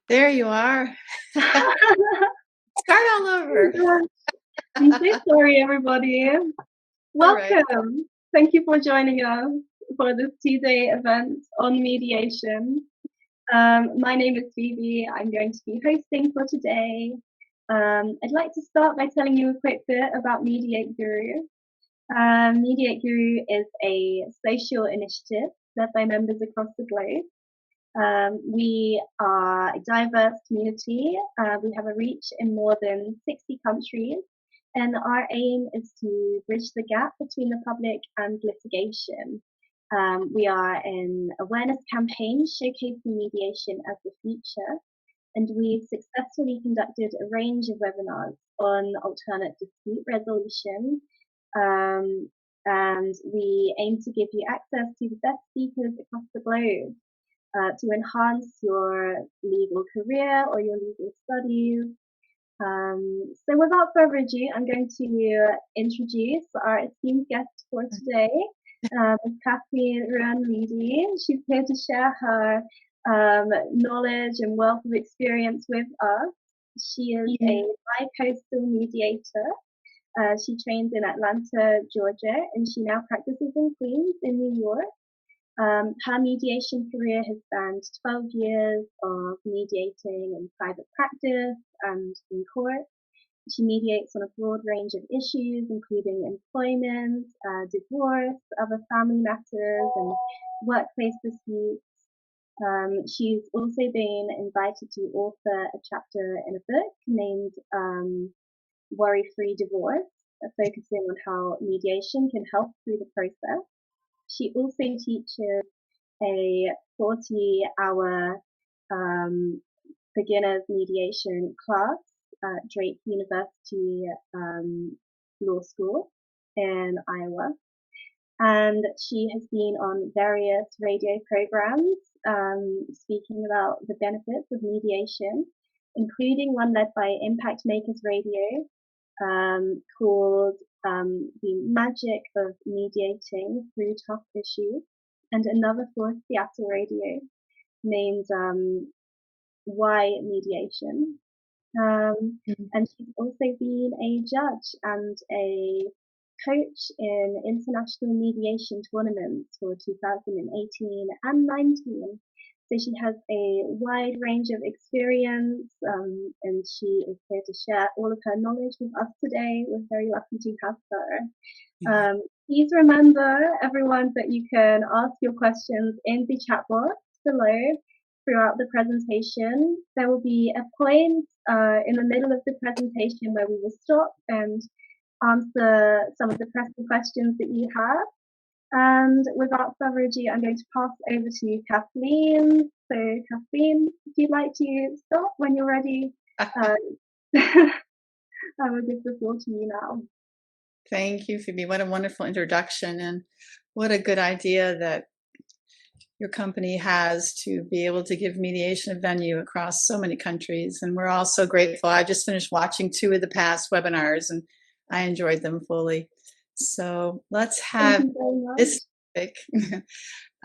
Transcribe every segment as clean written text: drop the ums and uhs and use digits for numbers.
There you are. Start all over. I'm so sorry, everybody. Welcome. Right. Thank you for joining us for this 2-day event on mediation. My name is Phoebe. I'm going to be hosting for today. I'd like to start by telling you a quick bit about MEDIATEGuru. MEDIATEGuru is a social initiative led by members across the globe. We are a diverse community. We have a reach in more than 60 countries, and our aim is to bridge the gap between the public and litigation. We are an awareness campaign showcasing mediation as the future, and we've successfully conducted a range of webinars on alternate dispute resolution, and we aim to give you access to the best speakers across the globe to enhance your legal career or your legal studies. So without further ado, I'm going to introduce our esteemed guest for today, Kathleen Ruane Leedy. She's here to share her knowledge and wealth of experience with us. She is a bi-coastal mediator. She trained in Atlanta, Georgia, and she now practices in Queens in New York. Her mediation career has spanned 12 years of mediating in private practice and in court. She mediates on a broad range of issues, including employment, divorce, other family matters, and workplace disputes. She's also been invited to author a chapter in a book named Worry-Free Divorce, focusing on how mediation can help through the process. She also teaches a 40-hour beginner's mediation class at Drake University Law School in Iowa. And she has been on various radio programs speaking about the benefits of mediation, including one led by Impact Makers Radio called The Magic of Mediating Through Tough Issues, and another for Seattle Radio named Why Mediation. And she's also been a judge and a coach in international mediation tournaments for 2018 and 19. So she has a wide range of experience, and she is here to share all of her knowledge with us today. We're very lucky to have her. Please remember, everyone, that you can ask your questions in the chat box below throughout the presentation. There will be a point in the middle of the presentation where we will stop and answer some of the pressing questions that you have. And without further ado, I'm going to pass over to Kathleen. So, Kathleen, if you'd like to start when you're ready, I will give the floor to you now. Thank you, Phoebe. What a wonderful introduction, and what a good idea that your company has to be able to give mediation a venue across so many countries. And we're all so grateful. I just finished watching 2 of the past webinars, and I enjoyed them fully. So let's have this topic.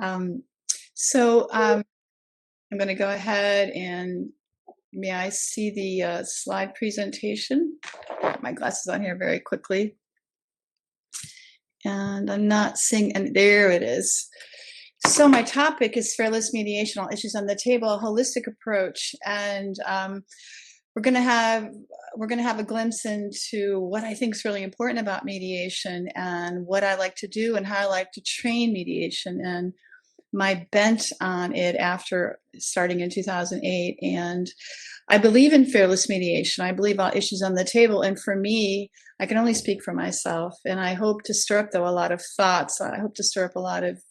I'm going to go ahead and may I see the slide presentation? Put my glasses on here very quickly. And I'm not seeing, and there it is. So my topic is fearless mediation, all issues on the table, a holistic approach. And we're going to have a glimpse into what I think is really important about mediation and what I like to do and how I like to train mediation and my bent on it after starting in 2008. And I believe in fearless mediation. I believe all issues on the table. And for me, I can only speak for myself. And I hope to stir up, though, a lot of thoughts. I hope to stir up a lot of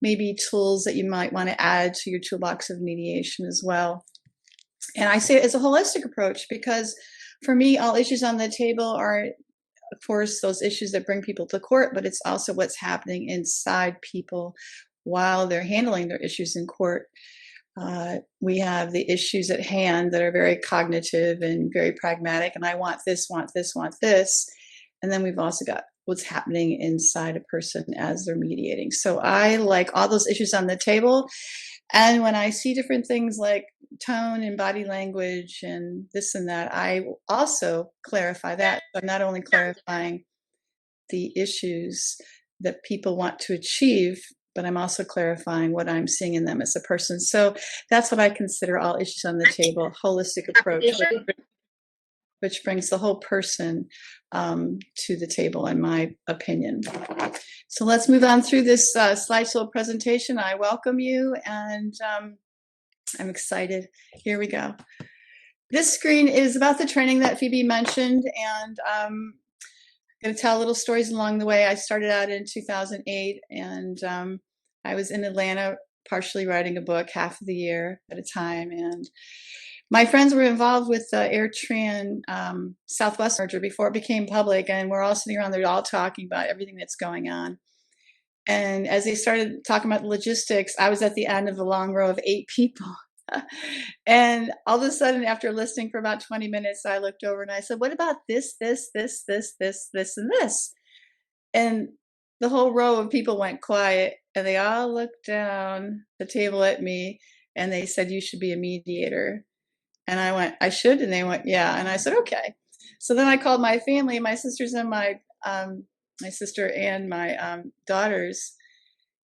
maybe tools that you might want to add to your toolbox of mediation as well. And I say it as a holistic approach because for me, all issues on the table are, of course, those issues that bring people to court, but it's also what's happening inside people while they're handling their issues in court. We have the issues at hand that are very cognitive and very pragmatic, and I want this, want this, want this. And then we've also got what's happening inside a person as they're mediating. So I like all those issues on the table. And when I see different things like tone and body language and this and that, I also clarify that. I'm not only clarifying the issues that people want to achieve, but I'm also clarifying what I'm seeing in them as a person. So that's what I consider all issues on the table, holistic approach, which brings the whole person to the table, in my opinion. So let's move on through this slideshow presentation. I welcome you, and I'm excited. Here we go. This screen is about the training that Phoebe mentioned, and I'm going to tell little stories along the way. I started out in 2008, and I was in Atlanta partially writing a book half of the year at a time, and my friends were involved with the AirTran Southwest merger before it became public, and we're all sitting around there all talking about everything that's going on. And as they started talking about the logistics, I was at the end of a long row of 8 people. And all of a sudden, after listening for about 20 minutes, I looked over and I said, what about this, and this? And the whole row of people went quiet, and they all looked down the table at me, and they said, you should be a mediator. And I went, I should? And they went, yeah. And I said, okay. So then I called my family, my sisters and my sister and my daughters.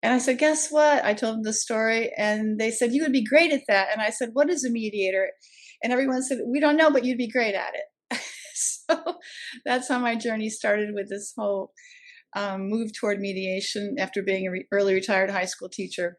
And I said, guess what? I told them the story, and they said, you would be great at that. And I said, what is a mediator? And everyone said, we don't know, but you'd be great at it. So that's how my journey started with this whole move toward mediation after being an early retired high school teacher.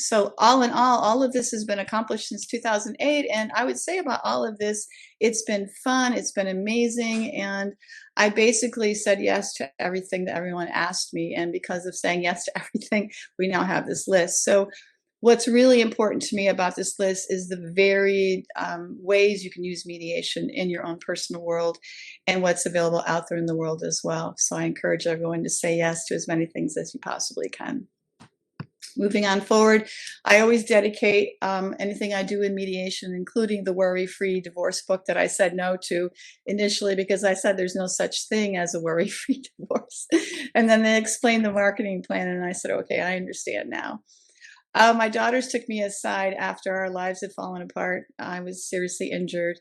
So all in all of this has been accomplished since 2008. And I would say about all of this, it's been fun, it's been amazing. And I basically said yes to everything that everyone asked me. And because of saying yes to everything, we now have this list. So what's really important to me about this list is the varied ways you can use mediation in your own personal world and what's available out there in the world as well. So I encourage everyone to say yes to as many things as you possibly can. Moving on forward, I always dedicate anything I do in mediation, including the worry-free divorce book that I said no to initially because I said there's no such thing as a worry-free divorce. And then they explained the marketing plan, and I said, okay, I understand now. My daughters took me aside after our lives had fallen apart. I was seriously injured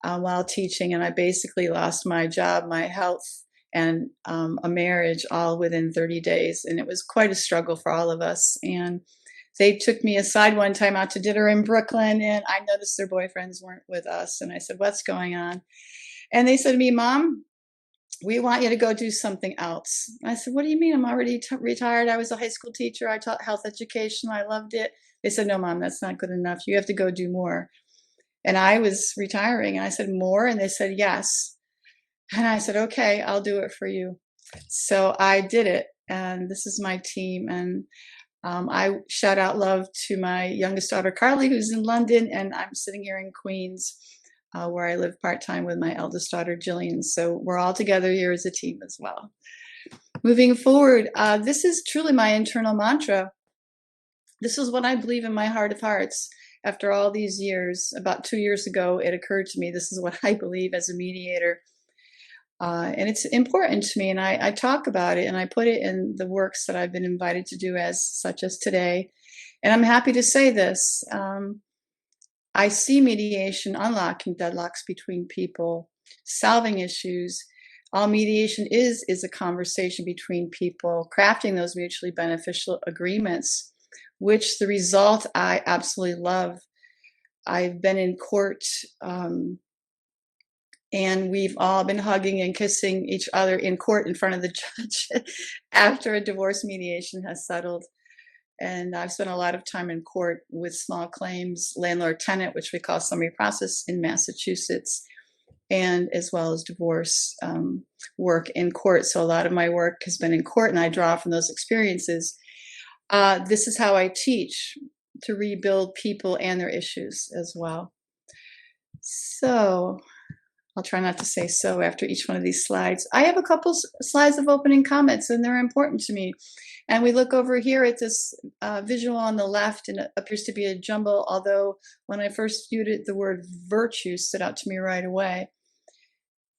while teaching, and I basically lost my job, my health, and a marriage all within 30 days. And it was quite a struggle for all of us. And they took me aside one time out to dinner in Brooklyn, and I noticed their boyfriends weren't with us. And I said, what's going on? And they said to me, Mom, we want you to go do something else. I said, what do you mean? I'm already retired. I was a high school teacher. I taught health education. I loved it. They said, no, Mom, that's not good enough. You have to go do more. And I was retiring, and I said, more? And they said, yes. And I said, okay, I'll do it for you. So I did it. And this is my team. And I shout out love to my youngest daughter, Carly, who's in London. And I'm sitting here in Queens, where I live part-time with my eldest daughter, Jillian. So we're all together here as a team as well. Moving forward, this is truly my internal mantra. This is what I believe in my heart of hearts. After all these years, about 2 years ago, it occurred to me, this is what I believe as a mediator. And it's important to me, and I talk about it, and I put it in the works that I've been invited to do, such as today. And I'm happy to say this. I see mediation unlocking deadlocks between people, solving issues. All mediation is a conversation between people, crafting those mutually beneficial agreements, which the result I absolutely love. I've been in court, and we've all been hugging and kissing each other in court in front of the judge after a divorce mediation has settled. And I've spent a lot of time in court with small claims, landlord-tenant, which we call summary process in Massachusetts, and as well as divorce work in court. So a lot of my work has been in court, and I draw from those experiences. This is how I teach, to rebuild people and their issues as well. So I'll try not to say so after each one of these slides. I have a couple slides of opening comments, and they're important to me. And we look over here at this visual on the left, and it appears to be a jumble, although when I first viewed it, the word virtue stood out to me right away.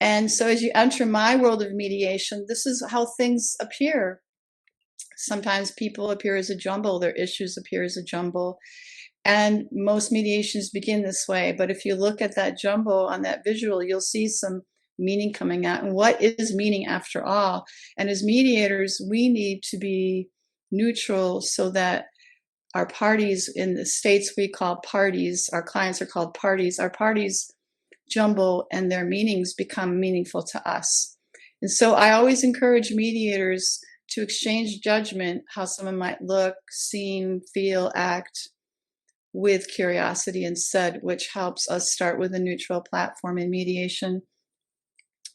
And so as you enter my world of mediation, this is how things appear. Sometimes people appear as a jumble, their issues appear as a jumble. And most mediations begin this way. But if you look at that jumble on that visual, you'll see some meaning coming out. And what is meaning after all? And as mediators, we need to be neutral so that our parties, in the states we call parties, our clients are called parties, our parties jumble and their meanings become meaningful to us. And so I always encourage mediators to exchange judgment, how someone might look, seem, feel, act, with curiosity instead, which helps us start with a neutral platform in mediation.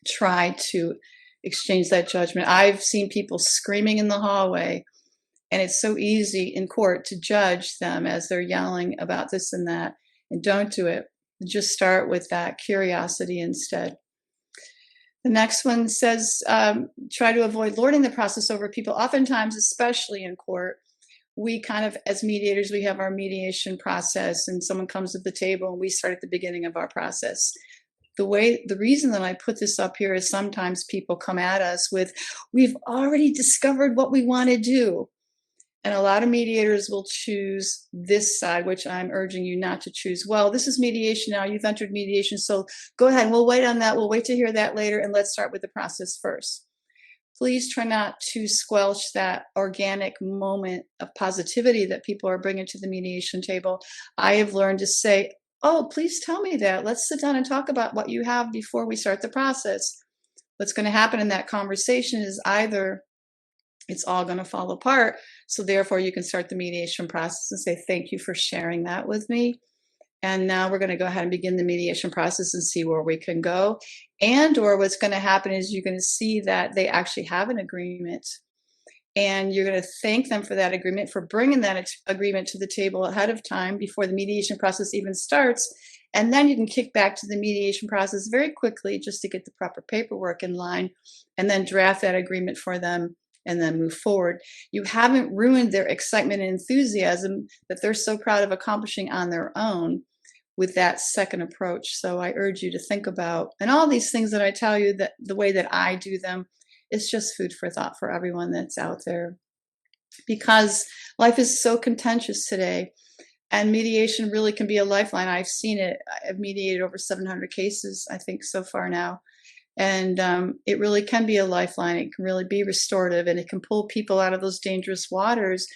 Try to exchange that judgment. I've seen people screaming in the hallway, and it's so easy in court to judge them as they're yelling about this and that. And don't do it. Just start with that curiosity instead. The next one says, try to avoid lording the process over people. Oftentimes, especially in court, we kind of, as mediators, we have our mediation process and someone comes to the table and we start at the beginning of our process. The reason that I put this up here is sometimes people come at us with, we've already discovered what we want to do. And a lot of mediators will choose this side, which I'm urging you not to choose. Well, this is mediation now, you've entered mediation, so go ahead, we'll wait on that, we'll wait to hear that later, and let's start with the process first. Please try not to squelch that organic moment of positivity that people are bringing to the mediation table. I have learned to say, oh, please tell me that. Let's sit down and talk about what you have before we start the process. What's going to happen in that conversation is either it's all going to fall apart, so therefore you can start the mediation process and say, thank you for sharing that with me. And now we're going to go ahead and begin the mediation process and see where we can go. And or what's going to happen is you're going to see that they actually have an agreement. And you're going to thank them for that agreement, for bringing that agreement to the table ahead of time before the mediation process even starts. And then you can kick back to the mediation process very quickly just to get the proper paperwork in line and then draft that agreement for them and then move forward. You haven't ruined their excitement and enthusiasm that they're so proud of accomplishing on their own with that second approach. So I urge you to think about, and all these things that I tell you, that the way that I do them, it's just food for thought for everyone that's out there. Because life is so contentious today, and mediation really can be a lifeline. I've seen it. I've mediated over 700 cases, I think, so far now. And it really can be a lifeline. It can really be restorative, and it can pull people out of those dangerous waters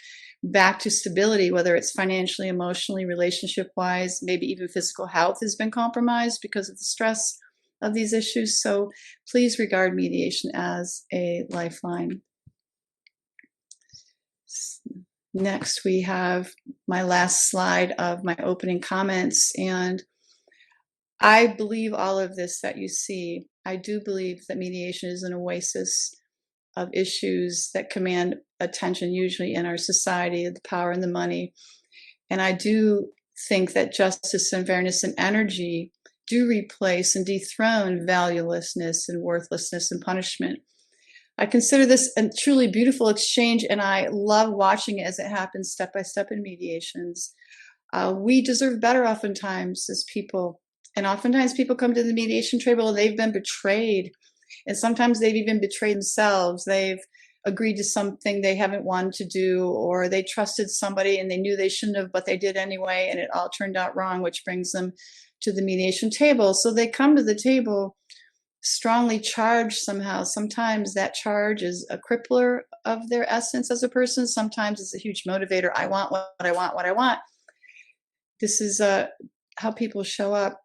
back to stability, whether it's financially, emotionally, relationship-wise, maybe even physical health has been compromised because of the stress of these issues. So please regard mediation as a lifeline. Next, we have my last slide of my opening comments. And I believe all of this that you see. I do believe that mediation is an oasis of issues that command attention usually in our society, the power and the money. And I do think that justice and fairness and energy do replace and dethrone valuelessness and worthlessness and punishment. I consider this a truly beautiful exchange, and I love watching it as it happens step by step in mediations. We deserve better oftentimes as people. And oftentimes people come to the mediation table and they've been betrayed. And sometimes they've even betrayed themselves. They've agreed to something they haven't wanted to do, or they trusted somebody and they knew they shouldn't have, but they did anyway, and it all turned out wrong, which brings them to the mediation table. So they come to the table strongly charged somehow. Sometimes that charge is a crippler of their essence as a person. Sometimes it's a huge motivator. I want what I want, what I want. This is how people show up.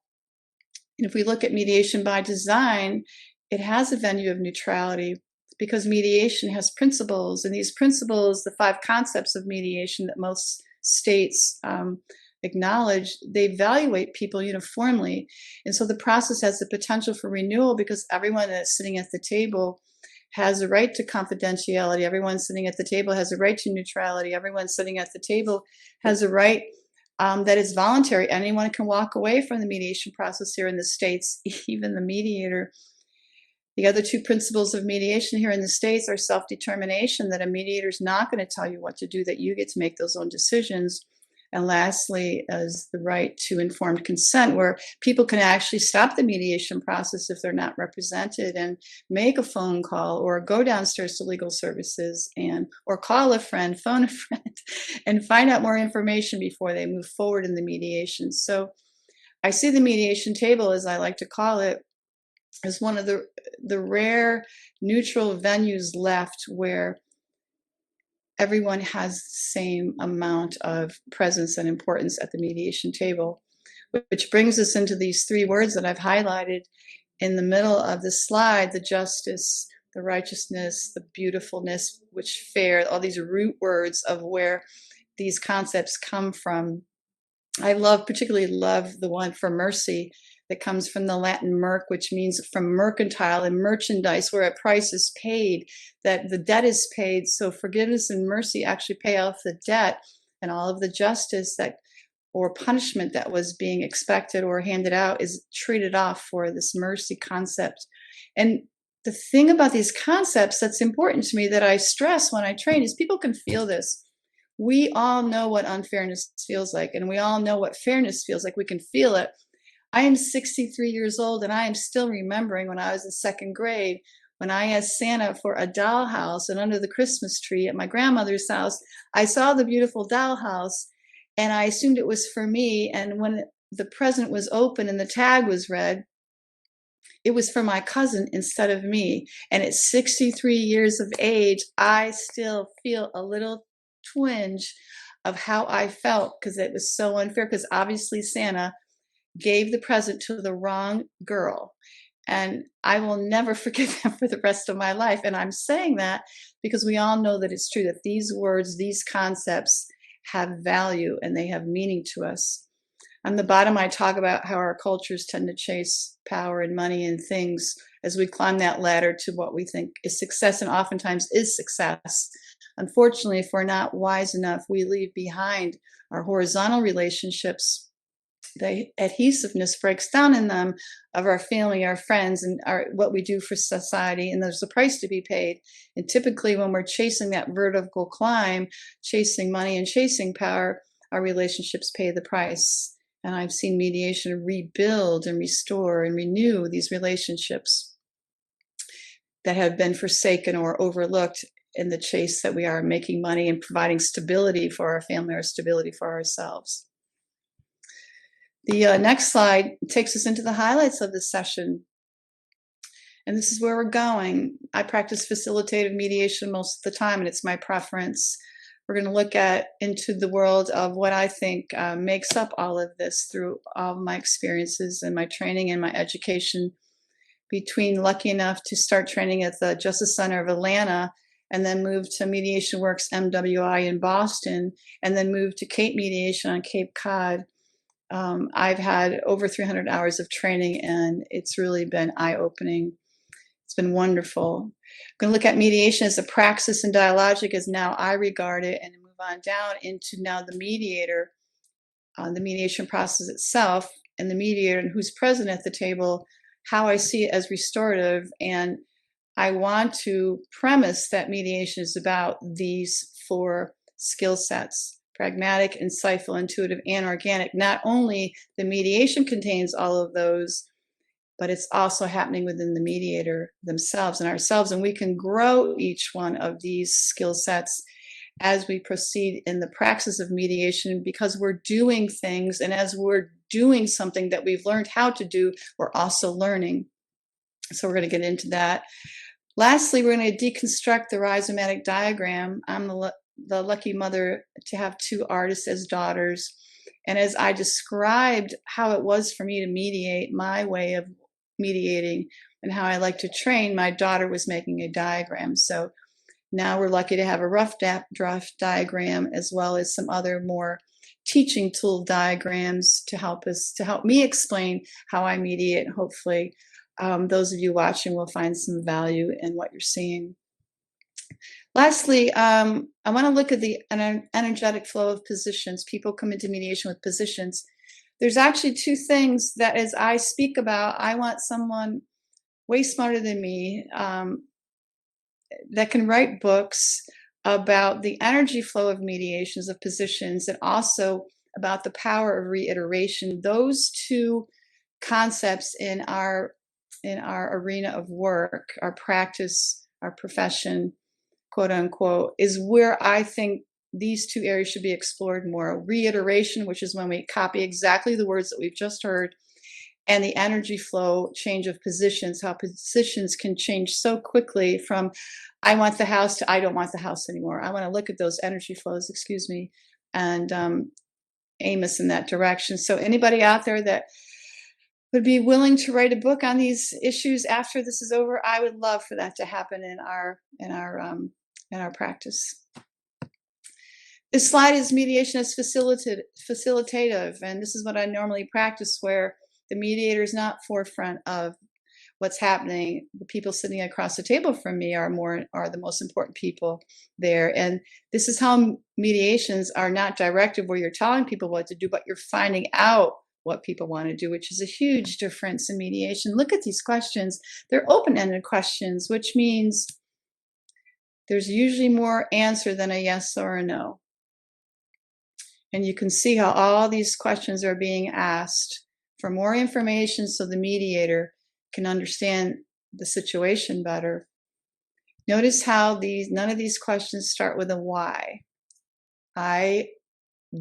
And if we look at mediation by design, it has a venue of neutrality because mediation has principles. And these principles, the 5 concepts of mediation that most states acknowledge, they evaluate people uniformly. And so the process has the potential for renewal because everyone that's sitting at the table has a right to confidentiality. Everyone sitting at the table has a right to neutrality. Everyone sitting at the table has a right that is voluntary. Anyone can walk away from the mediation process here in the States, even the mediator. The other 2 principles of mediation here in the States are self-determination, that a mediator is not going to tell you what to do, that you get to make those own decisions. And lastly is the right to informed consent, where people can actually stop the mediation process if they're not represented and make a phone call or go downstairs to legal services or call a friend, phone a friend, and find out more information before they move forward in the mediation. So I see the mediation table, as I like to call it, as one of the rare neutral venues left where everyone has the same amount of presence and importance at the mediation table, which brings us into these three words that I've highlighted in the middle of the slide: the justice, the righteousness, the beautifulness, which fair, all these root words of where these concepts come from. I particularly love the one for mercy that comes from the Latin merc, which means from mercantile and merchandise, where a price is paid, that the debt is paid. So forgiveness and mercy actually pay off the debt, and all of the justice or punishment that was being expected or handed out is traded off for this mercy concept. And the thing about these concepts that's important to me, that I stress when I train, is people can feel this. We all know what unfairness feels like, and we all know what fairness feels like. We can feel it. I am 63 years old, and I am still remembering when I was in second grade, when I asked Santa for a dollhouse, and under the Christmas tree at my grandmother's house, I saw the beautiful dollhouse, and I assumed it was for me. And when the present was open and the tag was read, it was for my cousin instead of me. And at 63 years of age, I still feel a little twinge of how I felt, because it was so unfair, because obviously Santa gave the present to the wrong girl. And I will never forgive him for the rest of my life. And I'm saying that because we all know that it's true, that these words, these concepts have value and they have meaning to us. On the bottom, I talk about how our cultures tend to chase power and money and things as we climb that ladder to what we think is success, and oftentimes is success. Unfortunately, if we're not wise enough, we leave behind our horizontal relationships. The adhesiveness breaks down in them of our family, our friends, and what we do for society, and there's a price to be paid. And typically when we're chasing that vertical climb, chasing money and chasing power, our relationships pay the price. And I've seen mediation rebuild and restore and renew these relationships that have been forsaken or overlooked in the chase that we are making money and providing stability for our family or stability for ourselves. The next slide takes us into the highlights of this session. And this is where we're going. I practice facilitative mediation most of the time, and it's my preference. We're going to look into the world of what I think makes up all of this through all of my experiences and my training and my education, between lucky enough to start training at the Justice Center of Atlanta, and then move to Mediation Works MWI in Boston, and then move to Cape Mediation on Cape Cod. I've had over 300 hours of training, and it's really been eye-opening. It's been wonderful. I'm going to look at mediation as a praxis and dialogic as now I regard it, and move on down into now the mediator, the mediation process itself, and the mediator and who's present at the table, how I see it as restorative. And I want to premise that mediation is about these four skill sets: pragmatic, insightful, intuitive, and organic. Not only the mediation contains all of those, but it's also happening within the mediator themselves and ourselves. And we can grow each one of these skill sets as we proceed in the praxis of mediation, because we're doing things. And as we're doing something that we've learned how to do, we're also learning. So we're going to get into that. Lastly, we're going to deconstruct the rhizomatic diagram. I'm the lucky mother to have two artists as daughters. And as I described how it was for me to mediate, my way of mediating, and how I like to train, my daughter was making a diagram. So now we're lucky to have a rough draft diagram, as well as some other more teaching tool diagrams to help me explain how I mediate. Hopefully, those of you watching will find some value in what you're seeing. Lastly, I want to look at the energetic flow of positions. People come into mediation with positions. There's actually two things that, as I speak about, I want someone way smarter than me that can write books about the energy flow of mediations, of positions, and also about the power of reiteration. Those two concepts in our arena of work, our practice, our profession, quote unquote, is where I think these two areas should be explored more. Reiteration, which is when we copy exactly the words that we've just heard, and the energy flow, change of positions, how positions can change so quickly from I want the house to I don't want the house anymore. I want to look at those energy flows, excuse me, and aim us in that direction. So anybody out there that would be willing to write a book on these issues after this is over, I would love for that to happen in our practice. This slide is mediation as facilitative, and this is what I normally practice, where the mediator is not forefront of what's happening. The people sitting across the table from me are the most important people there. And this is how mediations are not directive, where you're telling people what to do, but you're finding out what people want to do, which is a huge difference in mediation. Look at these questions. They're open-ended questions, which means there's usually more answer than a yes or a no. And you can see how all these questions are being asked for more information so the mediator can understand the situation better. Notice how none of these questions start with a why. I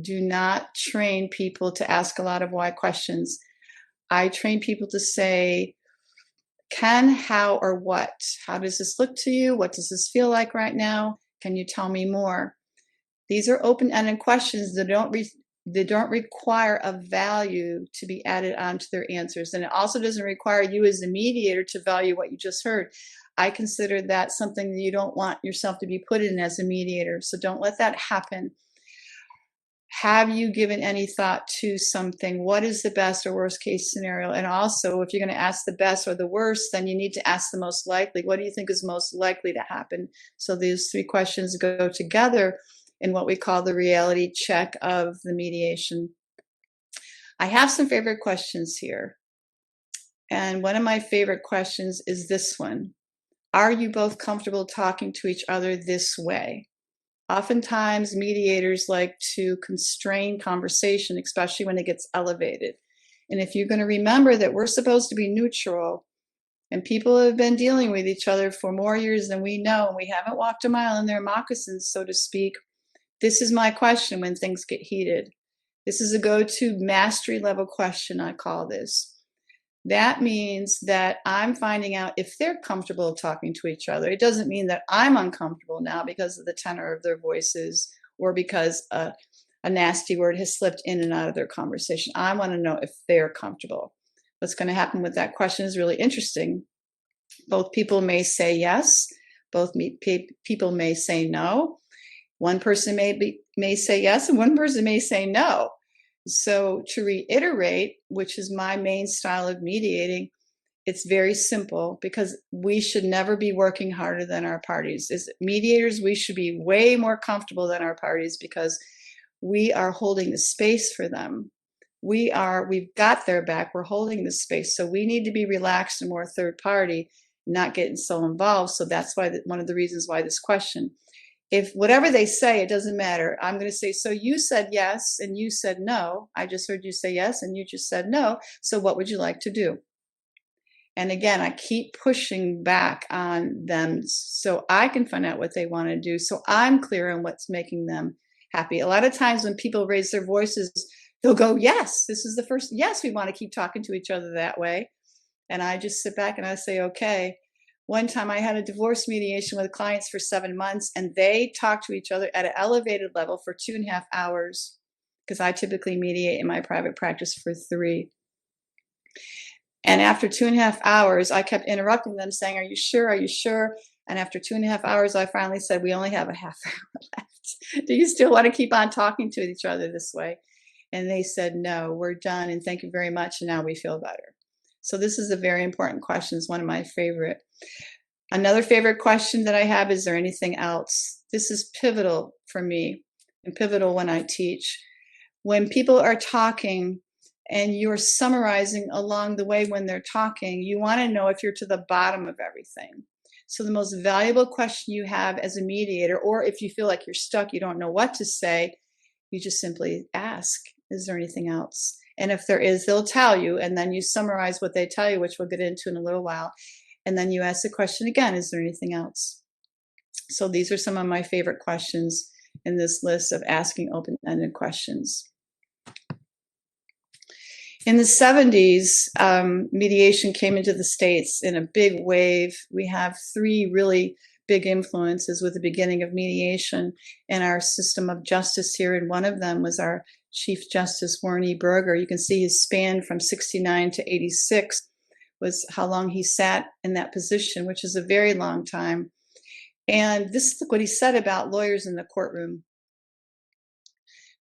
do not train people to ask a lot of why questions. I train people to say, can, how, or what? How does this look to you? What does this feel like right now? Can you tell me more? These are open-ended questions that don't require a value to be added onto their answers. And it also doesn't require you as the mediator to value what you just heard. I consider that something that you don't want yourself to be put in as a mediator. So don't let that happen. Have you given any thought to something? What is the best or worst case scenario? And also, if you're going to ask the best or the worst, then you need to ask the most likely. What do you think is most likely to happen? So these three questions go together in what we call the reality check of the mediation. I have some favorite questions here. And one of my favorite questions is this one. Are you both comfortable talking to each other this way? Oftentimes, mediators like to constrain conversation, especially when it gets elevated. And if you're going to remember that we're supposed to be neutral, and people have been dealing with each other for more years than we know, and we haven't walked a mile in their moccasins, so to speak, this is my question when things get heated. This is a go-to mastery level question, I call this. That means that I'm finding out if they're comfortable talking to each other. It doesn't mean that I'm uncomfortable now because of the tenor of their voices or because a nasty word has slipped in and out of their conversation. I want to know if they're comfortable. What's going to happen with that question is really interesting. Both people may say yes. Both people may say no. One person may say yes and one person may say no. So to reiterate, which is my main style of mediating, it's very simple because we should never be working harder than our parties. As mediators, we should be way more comfortable than our parties because we are holding the space for them. We've got their back, we're holding the space. So we need to be relaxed and more third party, not getting so involved. So that's why one of the reasons why this question. If whatever they say, it doesn't matter. I'm going to say, so you said yes and you said no. I just heard you say yes and you just said no. So what would you like to do? And again, I keep pushing back on them so I can find out what they want to do. So I'm clear on what's making them happy. A lot of times when people raise their voices, they'll go, yes, this is the first. Yes, we want to keep talking to each other that way. And I just sit back and I say, okay. One time I had a divorce mediation with clients for 7 months, and they talked to each other at an elevated level for 2.5 hours, because I typically mediate in my private practice for 3. And after 2.5 hours, I kept interrupting them saying, are you sure? Are you sure? And after 2.5 hours, I finally said, we only have a half hour left. Do you still want to keep on talking to each other this way? And they said, no, we're done. And thank you very much. And now we feel better. So this is a very important question. It's one of my favorite. Another favorite question that I have, is there anything else? This is pivotal for me and pivotal when I teach. When people are talking and you're summarizing along the way when they're talking, you want to know if you're to the bottom of everything. So the most valuable question you have as a mediator, or if you feel like you're stuck, you don't know what to say, you just simply ask. Is there anything else? And if there is, they'll tell you, and then you summarize what they tell you, which we'll get into in a little while. And then you ask the question again, is there anything else? So these are some of my favorite questions in this list of asking open-ended questions. In the 70s, mediation came into the States in a big wave. We have 3 really big influences with the beginning of mediation in our system of justice here, and one of them was our Chief Justice Warren E. Burger. You can see his span from 69 to 86 was how long he sat in that position, which is a very long time. And this is what he said about lawyers in the courtroom.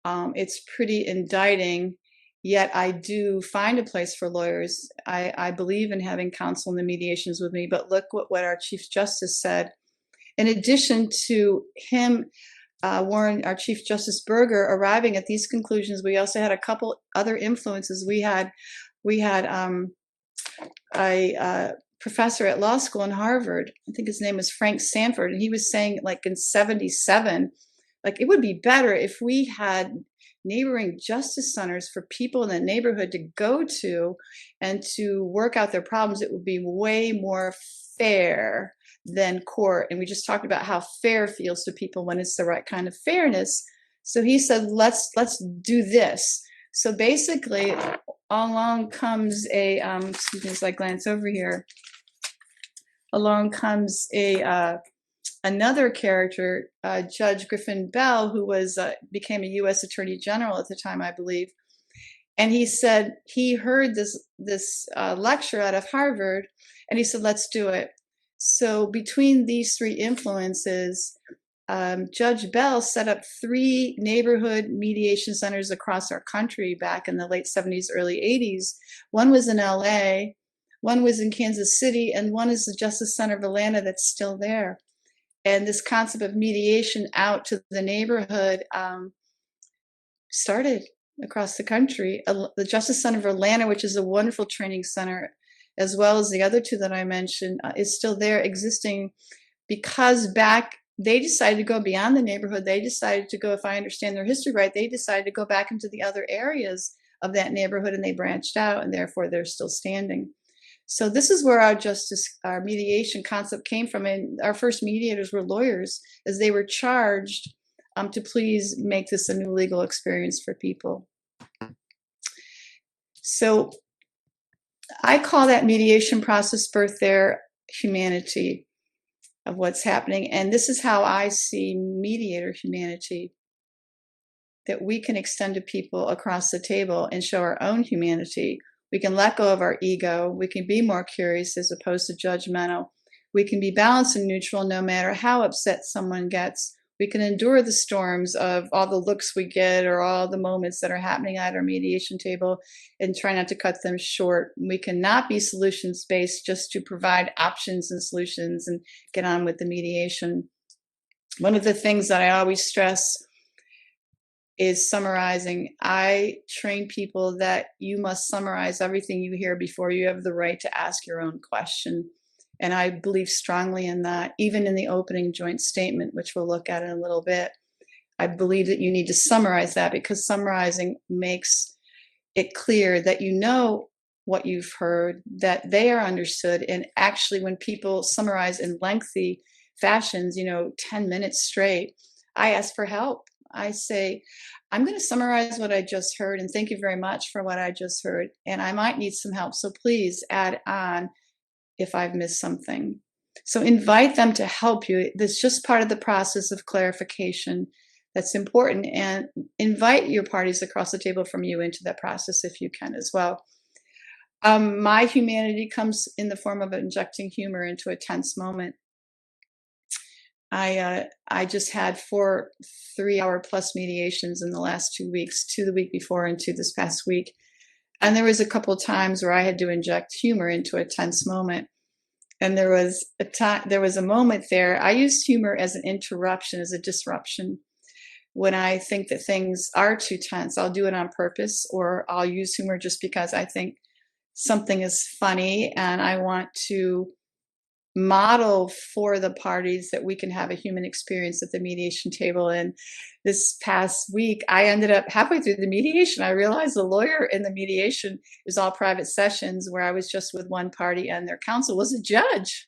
It's pretty indicting, yet I do find a place for lawyers. I believe in having counsel in the mediations with me, but look what our Chief Justice said. In addition to him, Warren, our Chief Justice Burger, arriving at these conclusions, we also had a couple other influences. We had a professor at law school in Harvard, I think his name is Frank Sanford, and he was saying, like in 77, like it would be better if we had neighboring justice centers for people in the neighborhood to go to and to work out their problems. It would be way more fair than court. And we just talked about how fair feels to people when it's the right kind of fairness. So he said, let's do this. So basically, along comes a, excuse me as I glance over here, along comes a another character, Judge Griffin Bell, who was became a U.S. Attorney General at the time, I believe. And he said he heard this lecture out of Harvard, and he said, let's do it. So between these 3 influences, Judge Bell set up 3 neighborhood mediation centers across our country back in the late 70s, early 80s. One was in LA, one was in Kansas City, and one is the Justice Center of Atlanta that's still there. And this concept of mediation out to the neighborhood started across the country. The Justice Center of Atlanta, which is a wonderful training center, as well as the other 2 that I mentioned, is still there existing because they decided to go beyond the neighborhood. They decided to go, if I understand their history right, they decided to go back into the other areas of that neighborhood, and they branched out, and therefore they're still standing. So this is where our mediation concept came from. And our first mediators were lawyers, as they were charged to please make this a new legal experience for people. So I call that mediation process birth their humanity of what's happening. And this is how I see mediator humanity, that we can extend to people across the table and show our own humanity. We can let go of our ego. We can be more curious as opposed to judgmental. We can be balanced and neutral no matter how upset someone gets. We can endure the storms of all the looks we get or all the moments that are happening at our mediation table and try not to cut them short. We cannot be solutions-based just to provide options and solutions and get on with the mediation. One of the things that I always stress is summarizing. I train people that you must summarize everything you hear before you have the right to ask your own question. And I believe strongly in that, even in the opening joint statement, which we'll look at in a little bit. I believe that you need to summarize that, because summarizing makes it clear that you know what you've heard, that they are understood. And actually, when people summarize in lengthy fashions, 10 minutes straight, I ask for help. I say, I'm going to summarize what I just heard, and thank you very much for what I just heard. And I might need some help, so please add on if I've missed something. So invite them to help you. That's just part of the process of clarification that's important. And invite your parties across the table from you into that process if you can as well. My humanity comes in the form of injecting humor into a tense moment. I just had 4 3-hour-plus mediations in the last 2 weeks, 2 the week before and 2 this past week. And there was a couple of times where I had to inject humor into a tense moment. And there was a moment there. I used humor as an interruption, as a disruption. When I think that things are too tense, I'll do it on purpose, or I'll use humor just because I think something is funny and I want to model for the parties that we can have a human experience at the mediation table. And this past week, I ended up halfway through the mediation, I realized the lawyer in the mediation was all private sessions where I was just with one party and their counsel was a judge.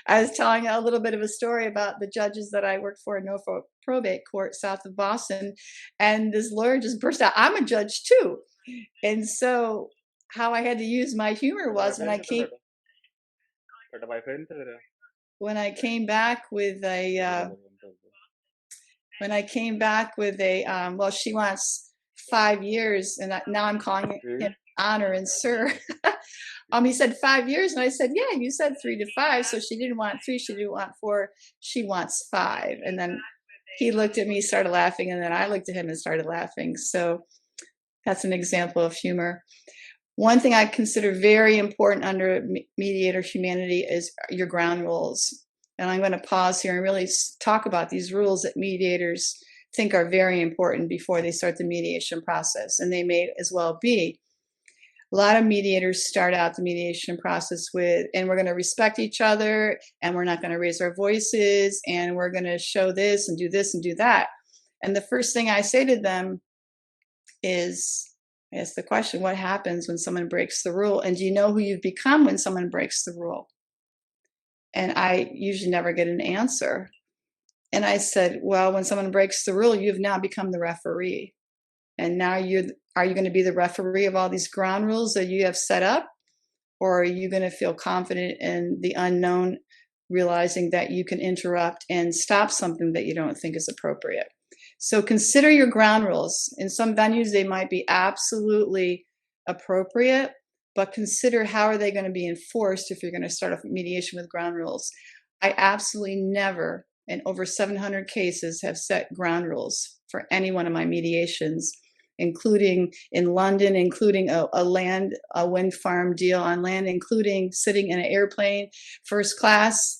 I was telling a little bit of a story about the judges that I worked for in Norfolk Probate Court south of Boston. And this lawyer just burst out, I'm a judge too. And so how I had to use my humor was when I came back with a well, she wants 5 years, and now I'm calling him honor and sir. He said 5 years, and I said, yeah, you said 3 to 5, so she didn't want 3, she didn't want 4, she wants 5. And then he looked at me, started laughing, and then I looked at him and started laughing. So that's an example of humor. One thing I consider very important under mediator humanity is your ground rules. And I'm going to pause here and really talk about these rules that mediators think are very important before they start the mediation process. And they may as well be. A lot of mediators start out the mediation process with, and we're going to respect each other, and we're not going to raise our voices, and we're going to show this and do that. And the first thing I say to them is, I ask the question, what happens when someone breaks the rule? And do you know who you've become when someone breaks the rule? And I usually never get an answer. And I said, well, when someone breaks the rule, you've now become the referee. And now are you going to be the referee of all these ground rules that you have set up? Or are you going to feel confident in the unknown, realizing that you can interrupt and stop something that you don't think is appropriate? So consider your ground rules. In some venues, they might be absolutely appropriate, but consider how are they going to be enforced if you're going to start off mediation with ground rules. I absolutely never, in over 700 cases, have set ground rules for any one of my mediations, including in London, including a wind farm deal on land, including sitting in an airplane, first class.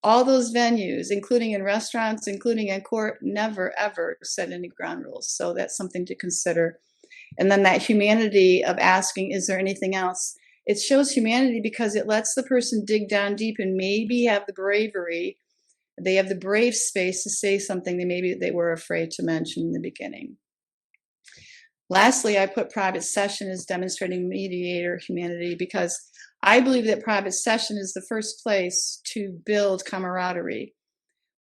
All those venues, including in restaurants, including in court, never, ever set any ground rules. So that's something to consider. And then that humanity of asking, is there anything else? It shows humanity because it lets the person dig down deep and maybe have the bravery. They have the brave space to say something that maybe they were afraid to mention in the beginning. Lastly, I put private session as demonstrating mediator humanity because I believe that private session is the first place to build camaraderie.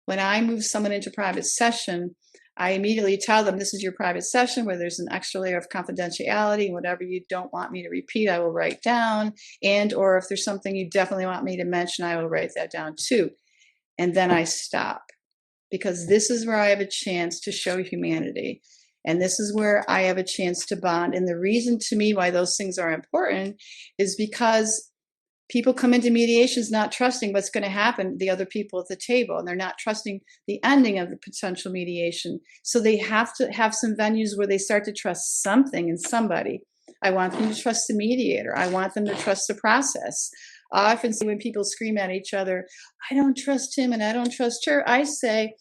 When I move someone into private session, I immediately tell them this is your private session where there's an extra layer of confidentiality. Whatever you don't want me to repeat, I will write down. And or if there's something you definitely want me to mention, I will write that down too. And then I stop because this is where I have a chance to show humanity. And this is where I have a chance to bond. And the reason to me why those things are important is because people come into mediations not trusting what's going to happen to the other people at the table, and they're not trusting the ending of the potential mediation. So they have to have some venues where they start to trust something and somebody. I want them to trust the mediator. I want them to trust the process. I often see when people scream at each other, I don't trust him and I don't trust her. I say,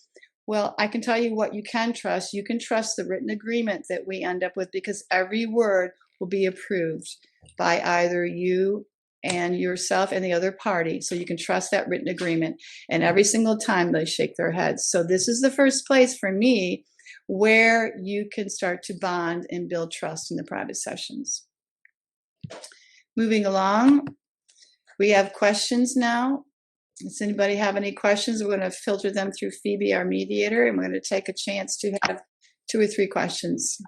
well, I can tell you what you can trust. You can trust the written agreement that we end up with because every word will be approved by either you and yourself and the other party. So you can trust that written agreement. And every single time they shake their heads. So this is the first place for me where you can start to bond and build trust in the private sessions. Moving along, we have questions now. Does anybody have any questions? We're going to filter them through Phoebe, our mediator, and we're going to take a chance to have 2 or 3 questions.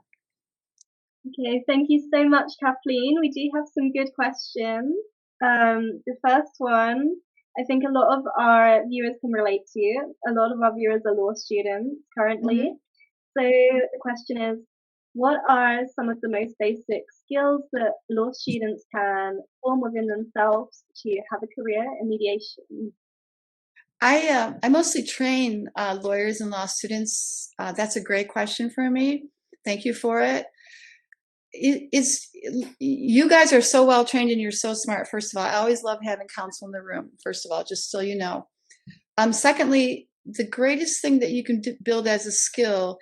Okay, thank you so much, Kathleen. We do have some good questions. The first one, I think a lot of our viewers can relate to. A lot of our viewers are law students currently. Mm-hmm. So the question is, what are some of the most basic skills that law students can form within themselves to have a career in mediation? I mostly train lawyers and law students. That's a great question for me. Thank you for it. You guys are so well trained and you're so smart. First of all, I always love having counsel in the room. First of all, just so you know. Secondly, the greatest thing that you can build as a skill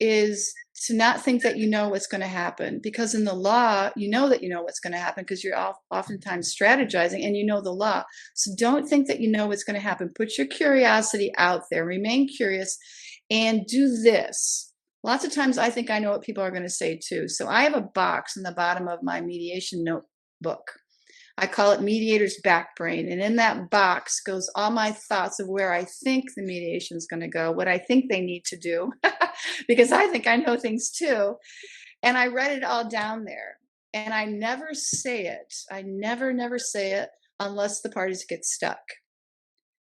is to not think that you know what's going to happen, because in the law, you know that you know what's going to happen because you're oftentimes strategizing and you know the law. So don't think that you know what's going to happen. Put your curiosity out there, remain curious, and do this. Lots of times I think I know what people are going to say too. So I have a box in the bottom of my mediation notebook. I call it Mediator's Back Brain. And in that box goes all my thoughts of where I think the mediation is going to go, what I think they need to do, because I think I know things too. And I write it all down there. And I never say it. I never say it unless the parties get stuck.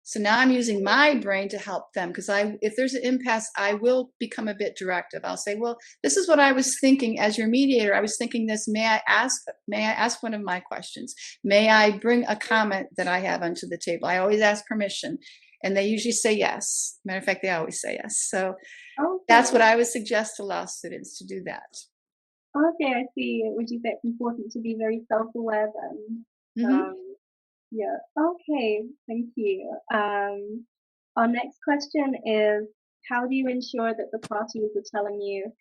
So now I'm using my brain to help them, because if there's an impasse, I will become a bit directive. I'll say, well, this is what I was thinking as your mediator. I was thinking this. May I ask one of my questions? May I bring a comment that I have onto the table? I always ask permission, and they usually say yes. Matter of fact, they always say yes. So that's what I would suggest to law students, to do that. Okay, I see. Would you say it's important to be very self-aware then? Mm-hmm. Yeah. Okay. Thank you. Our next question is, how do you ensure that the parties are telling you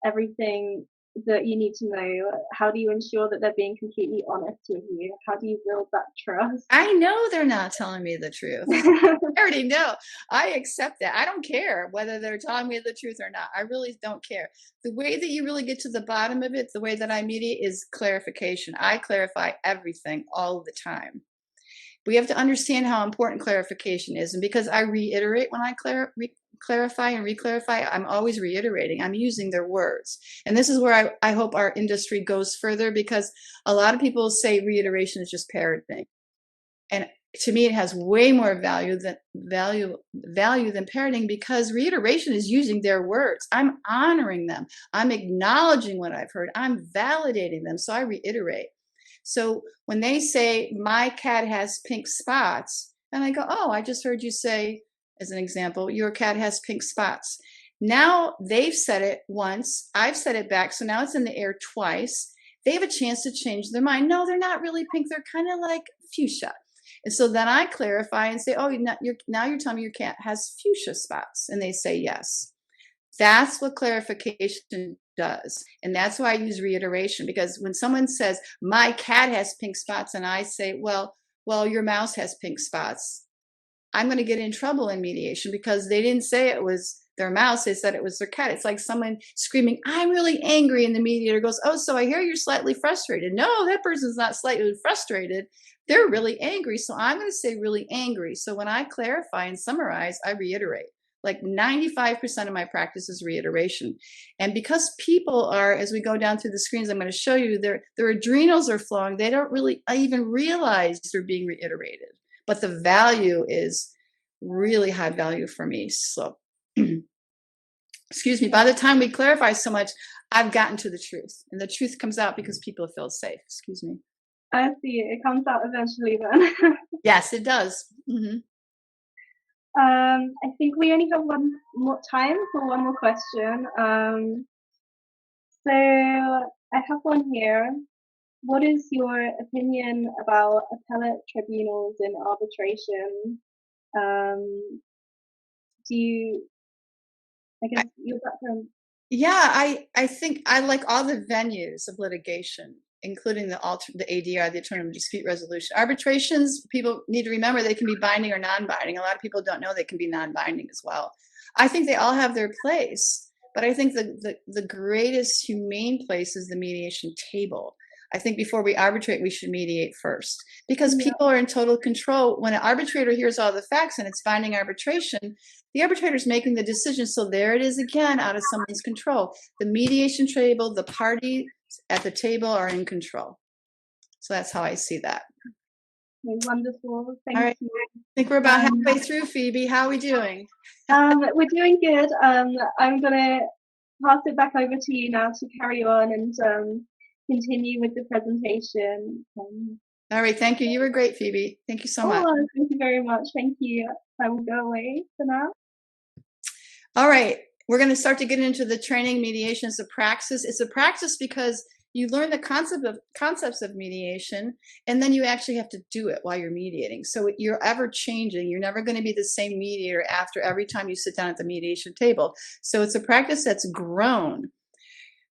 everything that you need to know? How do you ensure that they're being completely honest with you? How do you build that trust? I know they're not telling me the truth. I already know. I accept that. I don't care whether they're telling me the truth or not. I really don't care. The way that you really get to the bottom of it, the way that I mediate, is clarification. I clarify everything all the time. We have to understand how important clarification is. And because I reiterate when I clarify and reclarify, I'm always reiterating. I'm using their words. And this is where I hope our industry goes further, because a lot of people say reiteration is just parroting. And to me, it has way more value than parroting, because reiteration is using their words. I'm honoring them. I'm acknowledging what I've heard. I'm validating them. So I reiterate. So when they say, my cat has pink spots, and I go, oh, I just heard you say, as an example, your cat has pink spots. Now they've said it once, I've said it back, so now it's in the air twice. They have a chance to change their mind. No, they're not really pink, they're kind of like fuchsia. And so then I clarify and say, oh, now you're telling me your cat has fuchsia spots. And they say yes. That's what clarification does. And that's why I use reiteration, because when someone says, my cat has pink spots, and I say, well, your mouse has pink spots, I'm going to get in trouble in mediation, because they didn't say it was their mouse, they said it was their cat. It's like someone screaming, I'm really angry, and the mediator goes, oh, so I hear you're slightly frustrated. No, that person's not slightly frustrated. They're really angry. So I'm going to say really angry. So when I clarify and summarize, I reiterate. Like 95% of my practice is reiteration. And because people are, as we go down through the screens, I'm going to show you, their adrenals are flowing. They don't really even realize they're being reiterated. But the value is really high value for me. So, excuse me, by the time we clarify so much, I've gotten to the truth. And the truth comes out because people feel safe. Excuse me. I see. It comes out eventually then. Yes, it does. Mm-hmm. I think we only have one more time for one more question. So I have one here. What is your opinion about appellate tribunals in arbitration? I guess your background. Yeah, I think I like all the venues of litigation, including the ADR, the Alternative Dispute Resolution. Arbitrations, people need to remember, they can be binding or non-binding. A lot of people don't know they can be non-binding as well. I think they all have their place, but I think the greatest humane place is the mediation table. I think before we arbitrate, we should mediate first, because people are in total control. When an arbitrator hears all the facts and it's binding arbitration, the arbitrator is making the decision. So there it is again, out of someone's control. The mediation table, the parties at the table are in control. So that's how I see that. Wonderful. Thank you. I think we're about halfway through, Phoebe. How are we doing? We're doing good. I'm going to pass it back over to you now to carry on and continue with the presentation. All right. Thank you. You were great, Phoebe. Thank you so much. Thank you very much. Thank you. I will go away for now. All right. We're going to start to get into the training. Mediation is a praxis. It's a praxis because You learn the concepts of mediation, and then you actually have to do it while you're mediating. So you're ever changing. You're never going to be the same mediator after every time you sit down at the mediation table. So it's a practice that's grown.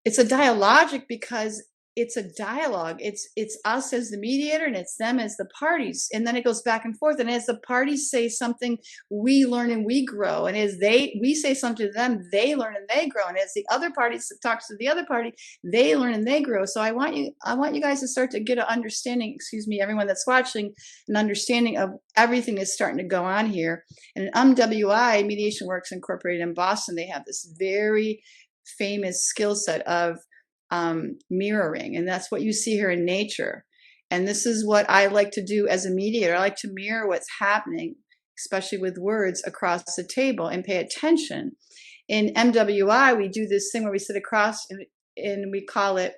It's a dialogic because it's a dialogue. It's us as the mediator and it's them as the parties. And then it goes back and forth. And as the parties say something, we learn and we grow. And as we say something to them, they learn and they grow. And as the other party talks to the other party, they learn and they grow. So I want you guys to start to get an understanding, excuse me, everyone that's watching, an understanding of everything that's starting to go on here. And in MWI, Mediation Works Incorporated in Boston, they have this very famous skill set of mirroring, and that's what you see here in nature. And this is what I like to do as a mediator. I like to mirror what's happening, especially with words, across the table and pay attention. In MWI, we do this thing where we sit across and we call it,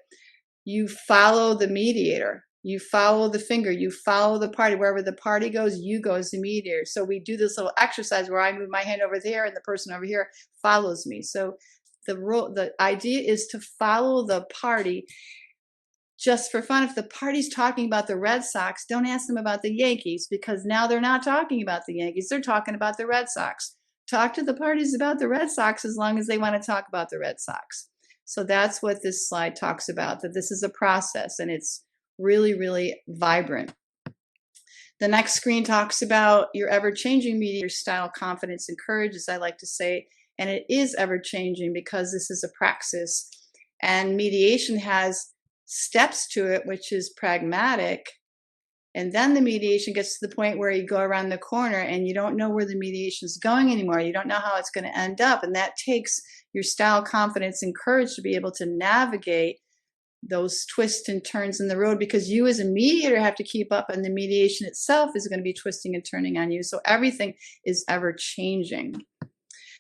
you follow the mediator. You follow the finger, you follow the party. Wherever the party goes, you go as the mediator. So we do this little exercise where I move my hand over there and the person over here follows me. So the idea is to follow the party just for fun. If the party's talking about the Red Sox, don't ask them about the Yankees, because now they're not talking about the Yankees. They're talking about the Red Sox. Talk to the parties about the Red Sox as long as they want to talk about the Red Sox. So that's what this slide talks about, that this is a process and it's really, really vibrant. The next screen talks about your ever-changing mediator style, confidence, and courage, as I like to say. And it is ever-changing because this is a praxis. And mediation has steps to it, which is pragmatic. And then the mediation gets to the point where you go around the corner and you don't know where the mediation is going anymore. You don't know how it's going to end up. And that takes your style, confidence, and courage to be able to navigate those twists and turns in the road, because you as a mediator have to keep up, and the mediation itself is going to be twisting and turning on you. So everything is ever changing.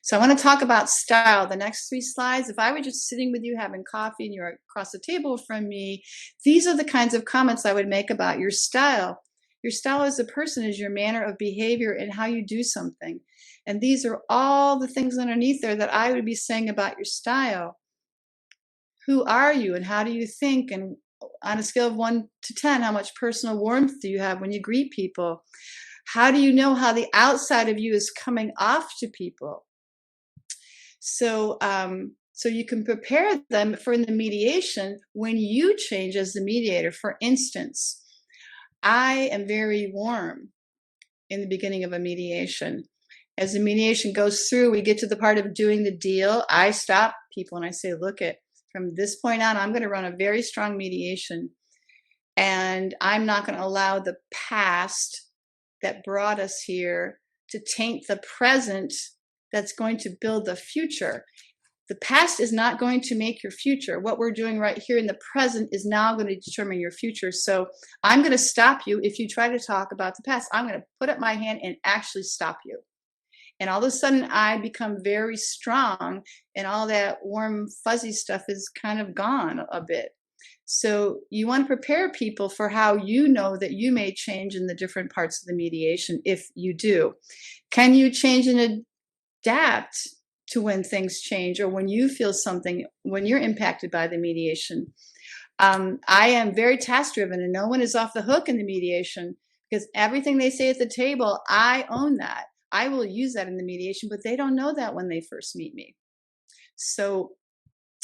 So I want to talk about style. The next 3 slides, if I were just sitting with you having coffee and you're across the table from me, these are the kinds of comments I would make about your style. Your style as a person is your manner of behavior and how you do something. And these are all the things underneath there that I would be saying about your style. Who are you and how do you think? And on a scale of 1 to 10, how much personal warmth do you have when you greet people? How do you know how the outside of you is coming off to people? So you can prepare them for the mediation when you change as the mediator. For instance, I am very warm in the beginning of a mediation. As the mediation goes through, we get to the part of doing the deal. I stop people and I say, look, from this point on, I'm going to run a very strong mediation. And I'm not going to allow the past that brought us here to taint the present that's going to build the future. The past is not going to make your future. What we're doing right here in the present is now going to determine your future. So I'm going to stop you if you try to talk about the past. I'm going to put up my hand and actually stop you. And all of a sudden I become very strong and all that warm, fuzzy stuff is kind of gone a bit. So you want to prepare people for how you know that you may change in the different parts of the mediation if you do. Can you change and adapt to when things change or when you feel something, when you're impacted by the mediation? I am very task driven and no one is off the hook in the mediation because everything they say at the table, I own that. I will use that in the mediation, but they don't know that when they first meet me. So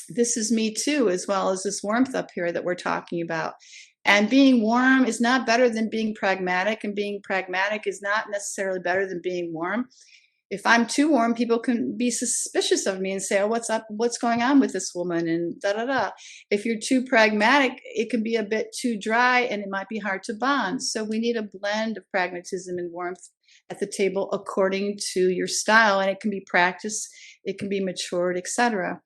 this is me too, as well as this warmth up here that we're talking about. And being warm is not better than being pragmatic, and being pragmatic is not necessarily better than being warm. If I'm too warm, people can be suspicious of me and say, oh, what's up? What's going on with this woman? And da, da, da. If you're too pragmatic, it can be a bit too dry and it might be hard to bond. So we need a blend of pragmatism and warmth at the table according to your style. And it can be practiced, it can be matured, etc.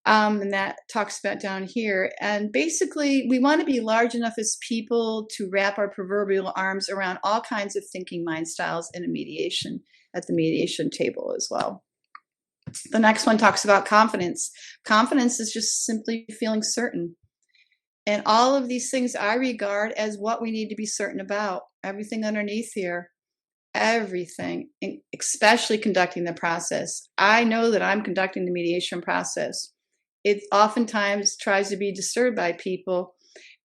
And that talks about down here. And basically, we want to be large enough as people to wrap our proverbial arms around all kinds of thinking mind styles in a mediation, at the mediation table as well. The next one talks about confidence. Confidence is just simply feeling certain. And all of these things I regard as what we need to be certain about. Everything underneath here, everything, especially conducting the process. I know that I'm conducting the mediation process. it oftentimes tries to be disturbed by people,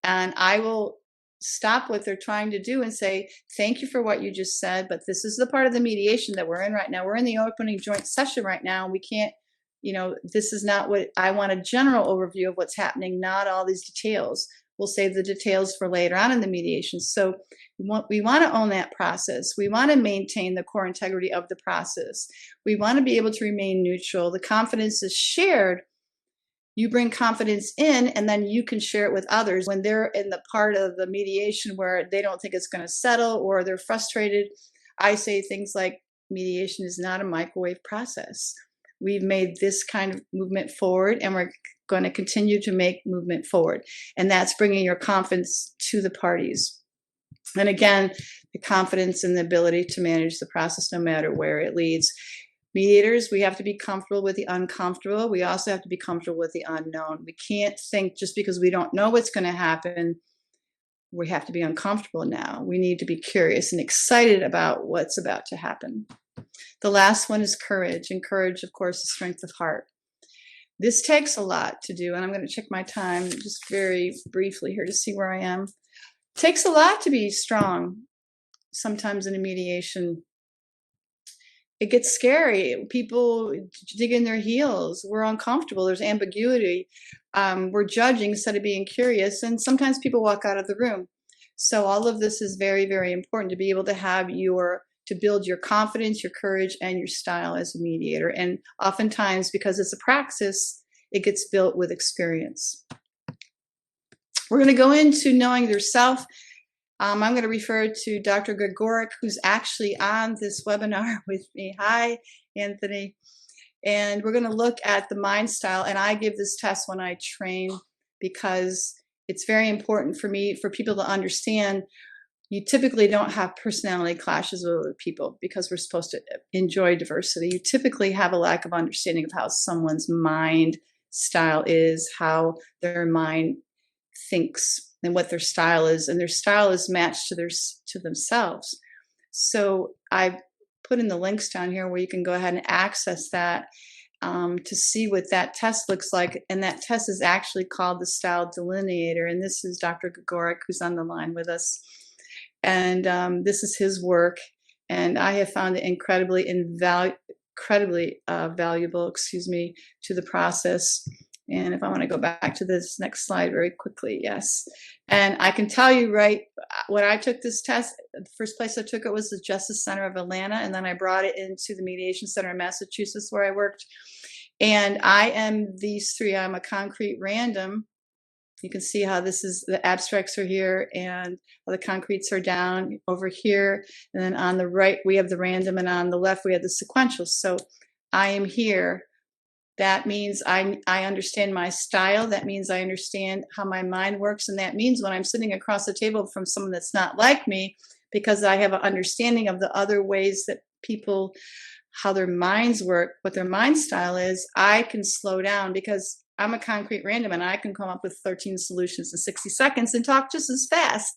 and I will stop what they're trying to do and say, thank you for what you just said, but this is the part of the mediation that we're in right now. We're in the opening joint session right now. We can't, this is not what I want. A general overview of what's happening, not all these details. We'll save the details for later on in the mediation. So we want to own that process. We want to maintain the core integrity of the process. We want to be able to remain neutral. The confidence is shared. You bring confidence in, and then you can share it with others. When they're in the part of the mediation where they don't think it's going to settle or they're frustrated, I say things like, mediation is not a microwave process. We've made this kind of movement forward, and we're going to continue to make movement forward. And that's bringing your confidence to the parties. And again, the confidence and the ability to manage the process no matter where it leads. Mediators, we have to be comfortable with the uncomfortable. We also have to be comfortable with the unknown. We can't think just because we don't know what's going to happen, we have to be uncomfortable now. We need to be curious and excited about what's about to happen. The last one is courage, and courage, of course, is strength of heart. This takes a lot to do, and I'm going to check my time just very briefly here to see where I am. It takes a lot to be strong sometimes in a mediation. It gets scary. People dig in their heels. We're uncomfortable. There's ambiguity. We're judging instead of being curious. And sometimes people walk out of the room. So all of this is very, very important to be able to have to build your confidence, your courage, and your style as a mediator. And oftentimes, because it's a praxis, it gets built with experience. We're going to go into knowing yourself. I'm going to refer to Dr. Gregoric, who's actually on this webinar with me. Hi, Anthony. And we're going to look at the mind style. And I give this test when I train because it's very important for me, for people to understand. You typically don't have personality clashes with other people because we're supposed to enjoy diversity. You typically have a lack of understanding of how someone's mind style is, how their mind thinks, and what their style is, and their style is matched to themselves. So I put in the links down here where you can go ahead and access that to see what that test looks like. And that test is actually called the Style Delineator. And this is Dr. Gregoric, who's on the line with us. And this is his work. And I have found it incredibly valuable, to the process. And if I want to go back to this next slide very quickly, yes. And I can tell you, right, when I took this test, the first place I took it was the Justice Center of Atlanta, and then I brought it into the Mediation Center in Massachusetts where I worked. And I am these three. I'm a concrete random. You can see how this is, the abstracts are here and the concretes are down over here. And then on the right, we have the random, and on the left, we have the sequential. So I am here. That means I understand my style. That means I understand how my mind works. And that means when I'm sitting across the table from someone that's not like me, because I have an understanding of the other ways that people, how their minds work, what their mind style is, I can slow down because I'm a concrete random and I can come up with 13 solutions in 60 seconds and talk just as fast.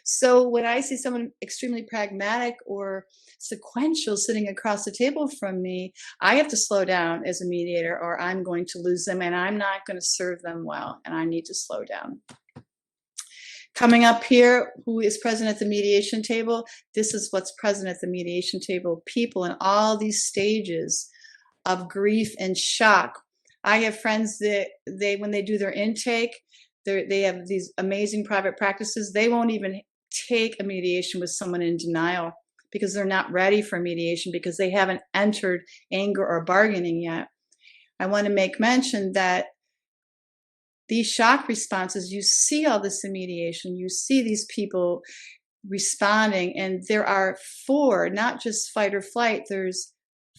So when I see someone extremely pragmatic or sequential sitting across the table from me, I have to slow down as a mediator or I'm going to lose them and I'm not going to serve them well, and I need to slow down. Coming up here, who is present at the mediation table? This is what's present at the mediation table. People in all these stages of grief and shock. I have friends that when they do their intake, they have these amazing private practices. They won't even take a mediation with someone in denial because they're not ready for mediation because they haven't entered anger or bargaining yet. I want to make mention that these shock responses, you see all this in mediation, you see these people responding, and there are 4, not just fight or flight, there's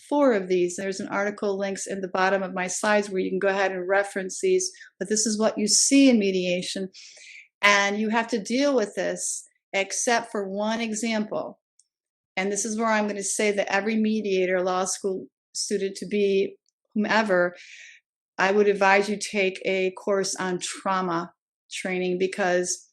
4 of these. There's an article links in the bottom of my slides where you can go ahead and reference these, but this is what you see in mediation. And you have to deal with this except for one example. And this is where I'm going to say that every mediator, law school student to be, whomever, I would advise you take a course on trauma training because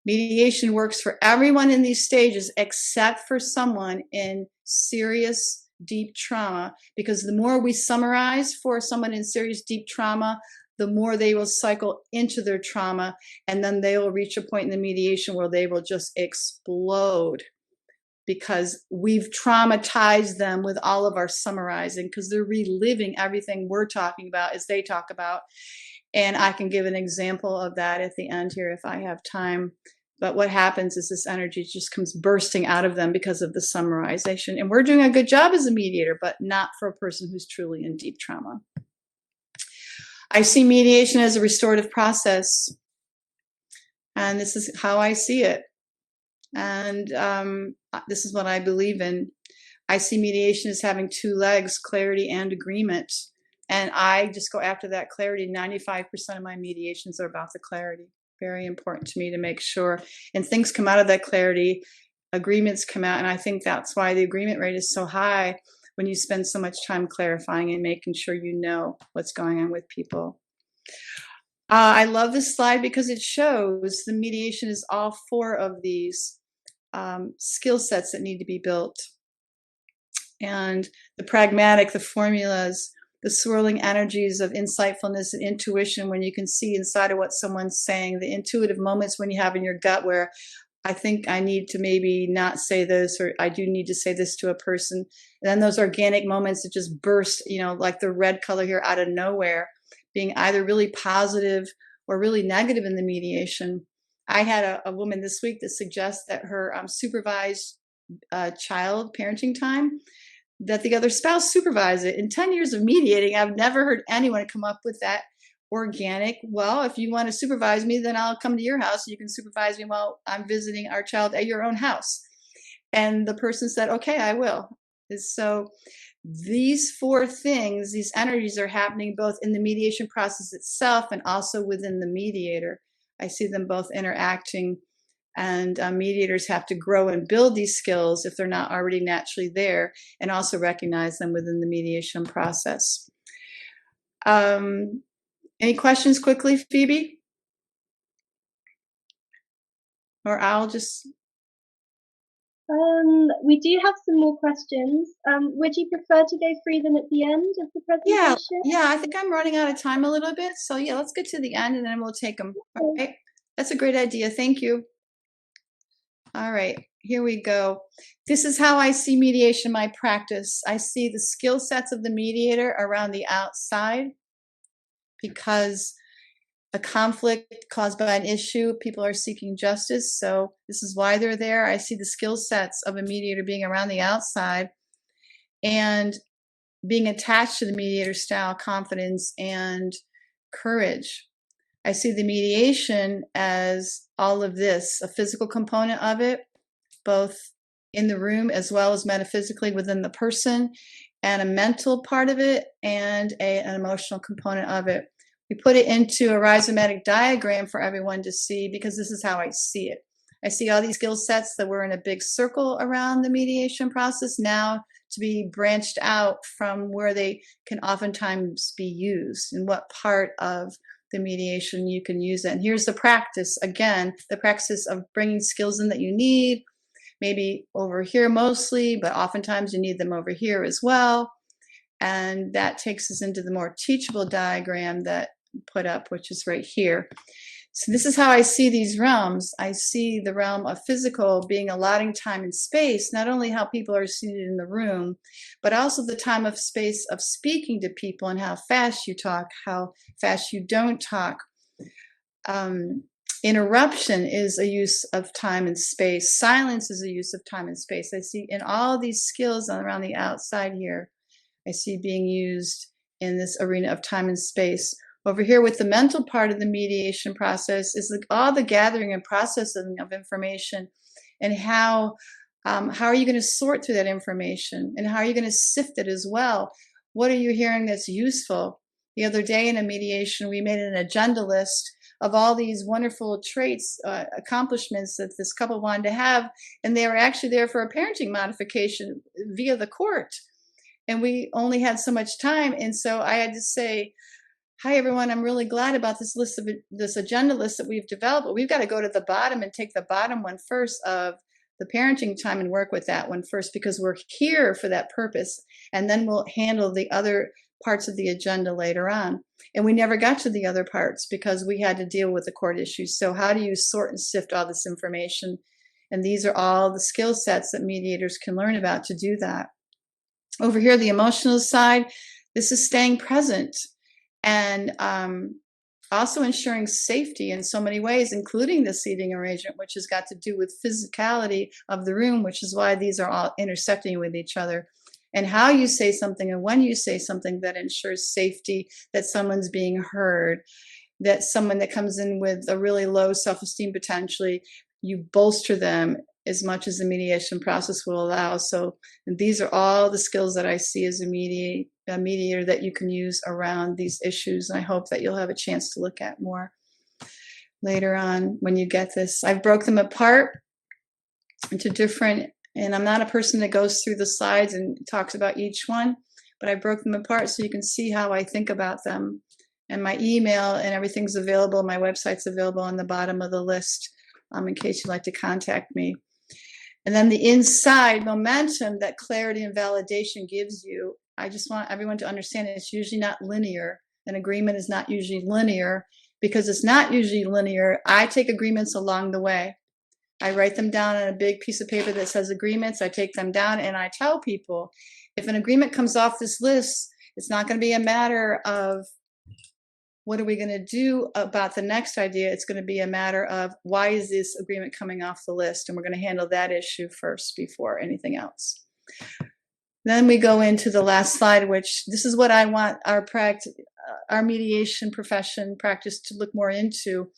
mediation works for everyone in these stages except for someone in serious deep trauma, because the more we summarize for someone in serious deep trauma, the more they will cycle into their trauma, and then they will reach a point in the mediation where they will just explode because we've traumatized them with all of our summarizing, because they're reliving everything we're talking about as they talk about. And I can give an example of that at the end here if I have time. But what happens is this energy just comes bursting out of them because of the summarization. And we're doing a good job as a mediator, but not for a person who's truly in deep trauma. I see mediation as a restorative process. And this is how I see it. And this is what I believe in. I see mediation as having two legs, clarity and agreement. And I just go after that clarity. 95% of my mediations are about the clarity. Very important to me to make sure. And things come out of that clarity, agreements come out. And I think that's why the agreement rate is so high when you spend so much time clarifying and making sure you know what's going on with people. I love this slide because it shows the mediation is all four of these skill sets that need to be built. And the pragmatic, the formulas, the swirling energies of insightfulness and intuition when you can see inside of what someone's saying, the intuitive moments when you have in your gut where I think I need to maybe not say this, or I do need to say this to a person. And then those organic moments that just burst, you know, like the red color here out of nowhere, being either really positive or really negative in the mediation. I had a woman this week that suggests that her supervised child parenting time, that the other spouse supervise it. In 10 years of mediating, I've never heard anyone come up with that organic, well, if you want to supervise me, then I'll come to your house. You can supervise me while I'm visiting our child at your own house. And the person said, okay, I will. So these four things, these energies are happening both in the mediation process itself and also within the mediator. I see them both interacting. And mediators have to grow and build these skills if they're not already naturally there, and also recognize them within the mediation process. Any questions quickly, Phoebe? Or I'll just... We do have some more questions. Would you prefer to go through them at the end of the presentation? Yeah, I think I'm running out of time a little bit. So yeah, let's get to the end and then we'll take them. Okay. All right. That's a great idea. Thank you. All right, here we go. This is how I see mediation in my practice. I see the skill sets of the mediator around the outside, because a conflict caused by an issue, people are seeking justice. So this is why they're there. I see the skill sets of a mediator being around the outside and being attached to the mediator style, confidence and courage. I see the mediation as all of this, a physical component of it, both in the room as well as metaphysically within the person, and a mental part of it and an emotional component of it. We put it into a rhizomatic diagram for everyone to see, because this is how I see it. I see all these skill sets that were in a big circle around the mediation process now to be branched out from where they can oftentimes be used, and what part of the mediation you can use it. And here's the practice, again, the practice of bringing skills in that you need, maybe over here mostly, but oftentimes you need them over here as well. And that takes us into the more teachable diagram that I put up, which is right here. So this is how I see these realms. I see the realm of physical being allotting time and space, not only how people are seated in the room, but also the time of space of speaking to people and how fast you talk, how fast you don't talk. Interruption is a use of time and space. Silence is a use of time and space. I see in all these skills around the outside here, I see being used in this arena of time and space. Over here with the mental part of the mediation process is all the gathering and processing of information, and how are you going to sort through that information, and how are you going to sift it as well? What are you hearing that's useful? The other day in a mediation, we made an agenda list of all these wonderful traits, accomplishments that this couple wanted to have, and they were actually there for a parenting modification via the court. And we only had so much time, and so I had to say, hi everyone, I'm really glad about this list of this agenda list that we've developed, but we've got to go to the bottom and take the bottom one first of the parenting time and work with that one first, because we're here for that purpose. And then we'll handle the other parts of the agenda later on. And we never got to the other parts because we had to deal with the court issues. So how do you sort and sift all this information? And these are all the skill sets that mediators can learn about to do that. Over here, the emotional side, this is staying present and also ensuring safety in so many ways, including the seating arrangement, which has got to do with physicality of the room, which is why these are all intersecting with each other. And how you say something and when you say something that ensures safety, that someone's being heard, that someone that comes in with a really low self-esteem potentially, you bolster them as much as the mediation process will allow. So these are all the skills that I see as a mediator that you can use around these issues. And I hope that you'll have a chance to look at more later on when you get this. I've broke them apart into different, and I'm not a person that goes through the slides and talks about each one, but I broke them apart so you can see how I think about them. And my email and everything's available. My website's available on the bottom of the list in case you'd like to contact me. And then the inside momentum that clarity and validation gives you, I just want everyone to understand it's usually not linear. An agreement is not usually linear. Because it's not usually linear, I take agreements along the way. I write them down on a big piece of paper that says agreements. I take them down and I tell people, if an agreement comes off this list, it's not going to be a matter of what are we going to do about the next idea. It's going to be a matter of why is this agreement coming off the list? And we're going to handle that issue first before anything else. Then we go into the last slide, which this is what I want our mediation profession practice to look more into.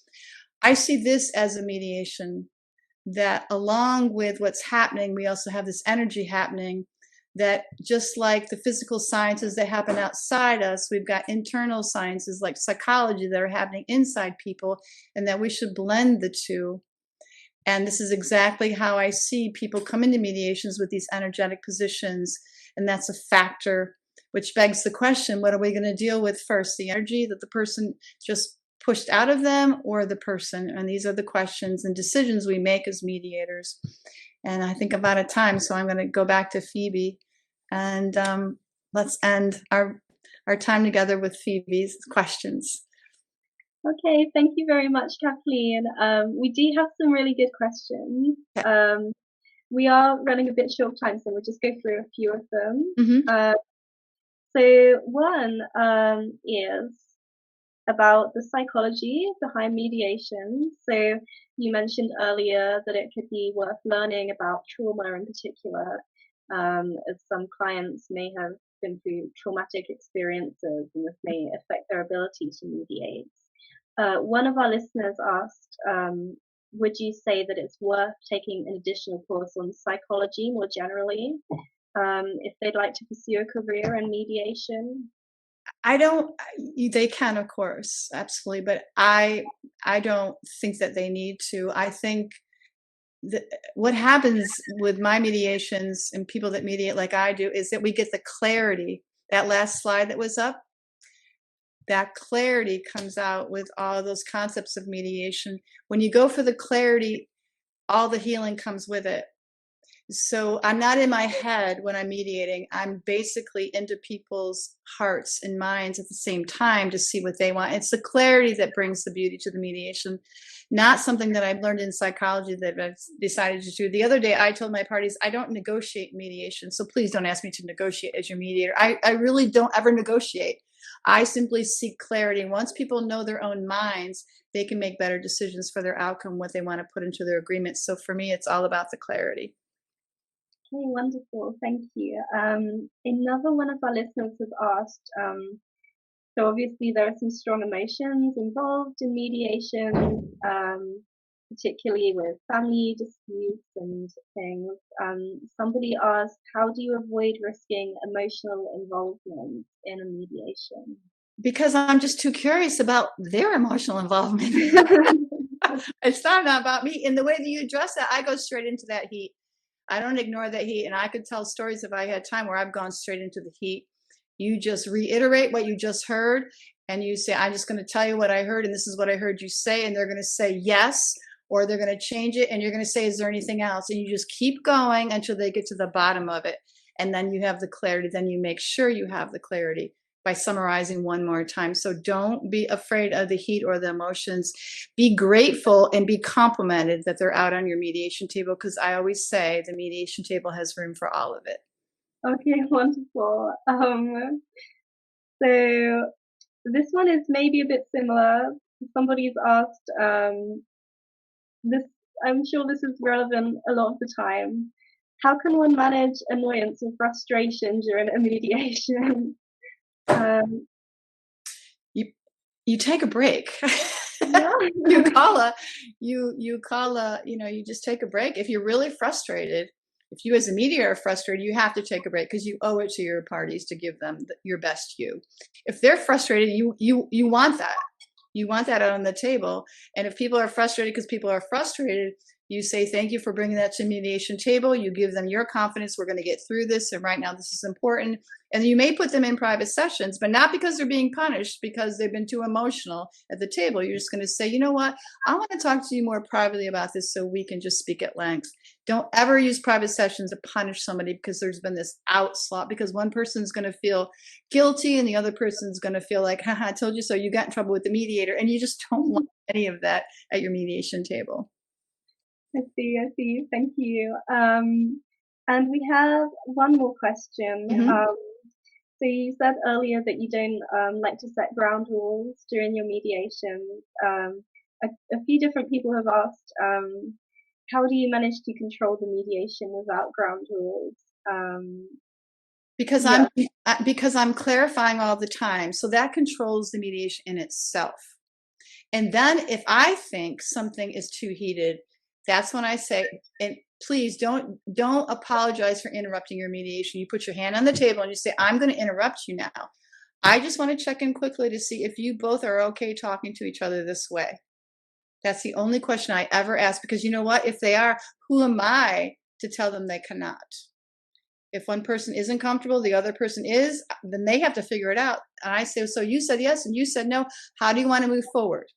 I see this as a mediation that along with what's happening, we also have this energy happening that just like the physical sciences that happen outside us, we've got internal sciences like psychology that are happening inside people, and that we should blend the two. And this is exactly how I see people come into mediations with these energetic positions. And that's a factor, which begs the question, what are we going to deal with first? The energy that the person just pushed out of them or the person? And these are the questions and decisions we make as mediators. And I think I'm out of time, so I'm going to go back to Phoebe. And let's end our time together with Phoebe's questions. Okay, thank you very much, Kathleen. We do have some really good questions. We are running a bit short of time, so we'll just go through a few of them. Mm-hmm. So one is about the psychology behind mediation. So you mentioned earlier that it could be worth learning about trauma in particular, as some clients may have been through traumatic experiences and this may affect their ability to mediate. One of our listeners asked, would you say that it's worth taking an additional course on psychology more generally if they'd like to pursue a career in mediation? They can, of course, absolutely, but I don't think that they need to. I think that what happens with my mediations and people that mediate like I do is that we get the clarity. That last slide that was up, that clarity comes out with all those concepts of mediation. When you go for the clarity, all the healing comes with it. So I'm not in my head when I'm mediating. I'm basically into people's hearts and minds at the same time to see what they want. It's the clarity that brings the beauty to the mediation, not something that I've learned in psychology that I've decided to do. The other day, I told my parties, I don't negotiate mediation. So please don't ask me to negotiate as your mediator. I really don't ever negotiate. I simply seek clarity. Once people know their own minds, they can make better decisions for their outcome, what they want to put into their agreements. So for me, it's all about the clarity. Okay, wonderful. Thank you. Another one of our listeners has asked, so obviously there are some strong emotions involved in mediation, particularly with family disputes and things. Somebody asked, how do you avoid risking emotional involvement in a mediation? Because I'm just too curious about their emotional involvement. It's not about me. In the way that you address that, I go straight into that heat. I don't ignore that heat. And I could tell stories if I had time where I've gone straight into the heat. You just reiterate what you just heard. And you say, I'm just going to tell you what I heard. And this is what I heard you say. And they're going to say yes, or they're going to change it. And you're going to say, is there anything else? And you just keep going until they get to the bottom of it. And then you have the clarity. Then you make sure you have the clarity. by summarizing one more time. So don't be afraid of the heat or the emotions. Be grateful and be complimented that they're out on your mediation table, because I always say the mediation table has room for all of it. Okay, wonderful. So this one is maybe a bit similar. Somebody's asked, this, I'm sure this is relevant a lot of the time. How can one manage annoyance or frustration during a mediation? You take a break. Yeah. You just take a break. If you're really frustrated, if you as a mediator are frustrated, you have to take a break, because you owe it to your parties to give them your best you. If they're frustrated, you want that. You want that out on the table. And if people are frustrated because people are frustrated, you say, thank you for bringing that to mediation table. You give them your confidence. We're going to get through this. And right now, this is important. And you may put them in private sessions, but not because they're being punished, because they've been too emotional at the table. You're just going to say, you know what? I want to talk to you more privately about this so we can just speak at length. Don't ever use private sessions to punish somebody because there's been this outslot, because one person's going to feel guilty and the other person's going to feel like, haha, I told you so. You got in trouble with the mediator. And you just don't want any of that at your mediation table. I see. Thank you. And we have one more question. So you said earlier that you don't like to set ground rules during your mediations. A few different people have asked, how do you manage to control the mediation without ground rules? Because I'm clarifying all the time. So that controls the mediation in itself. And then if I think something is too heated, that's when I say, and please don't apologize for interrupting your mediation. You put your hand on the table and you say, I'm going to interrupt you now. I just want to check in quickly to see if you both are okay talking to each other this way. That's the only question I ever ask, because you know what? If they are, who am I to tell them they cannot? If one person isn't comfortable, the other person is, then they have to figure it out. And I say, so you said yes and you said no. How do you want to move forward?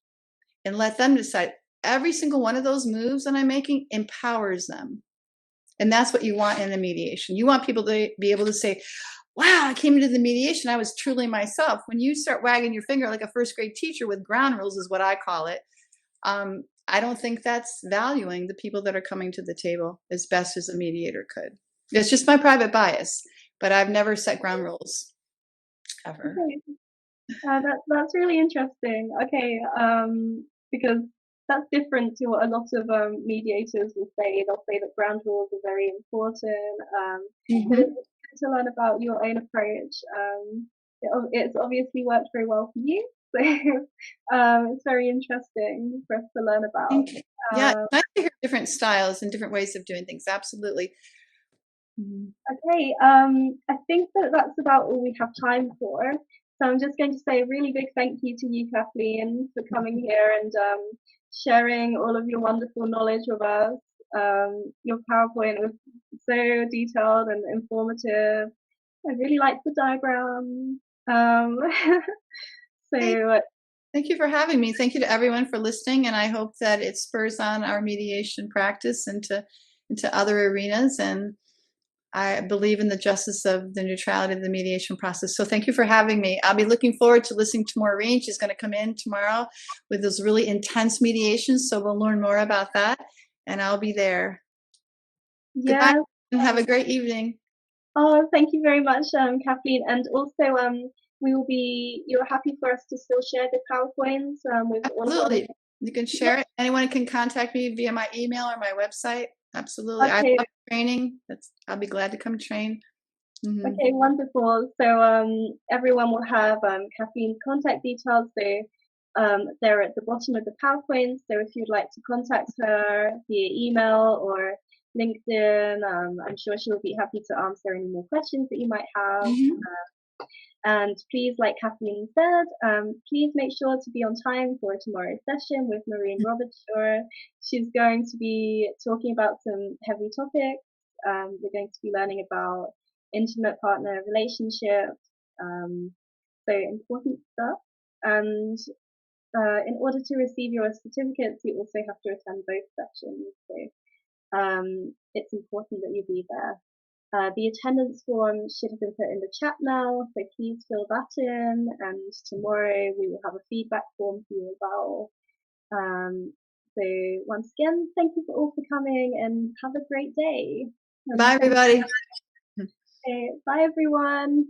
And let them decide. Every single one of those moves that I'm making empowers them. And that's what you want in a mediation. You want people to be able to say, wow, I came into the mediation, I was truly myself. When you start wagging your finger like a first grade teacher with ground rules is what I call it, I don't think that's valuing the people that are coming to the table as best as a mediator could. It's just my private bias, but I've never set ground rules, ever. Okay. That's really interesting. Okay, because that's different to what a lot of mediators will say. They'll say that ground rules are very important. But it's good to learn about your own approach. It's obviously worked very well for you. So it's very interesting for us to learn about. Yeah, it's nice to hear different styles and different ways of doing things. Absolutely. Okay, I think that's about all we have time for. So I'm just going to say a really big thank you to you, Kathleen, for coming here and sharing all of your wonderful knowledge with us. Your PowerPoint was so detailed and informative. I really liked the diagram. Thank you for having me. Thank you to everyone for listening, and I hope that it spurs on our mediation practice into other arenas. And I believe in the justice of the neutrality of the mediation process. So thank you for having me. I'll be looking forward to listening to Maureen. She's going to come in tomorrow with those really intense mediations. So we'll learn more about that, and I'll be there. Yeah. Goodbye, and have a great evening. Oh, thank you very much, Kathleen. And also, you're happy for us to still share the PowerPoints with all of us? You can share it. Anyone can contact me via my email or my website. Absolutely. Okay. I love training. I'll be glad to come train. Okay, wonderful. So everyone will have Kathleen's contact details. So they're at the bottom of the PowerPoint. So if you'd like to contact her via email or LinkedIn, I'm sure she'll be happy to answer any more questions that you might have. And please, like Kathleen said, please make sure to be on time for tomorrow's session with Maureen Robertshaw. She's going to be talking about some heavy topics. We're going to be learning about intimate partner relationships, so important stuff. And in order to receive your certificates, you also have to attend both sessions. So it's important that you be there. The attendance form should have been put in the chat now, so please fill that in, and tomorrow we will have a feedback form for you as well. So once again, thank you all for coming, and have a great day. Bye, everybody. Okay, bye, everyone.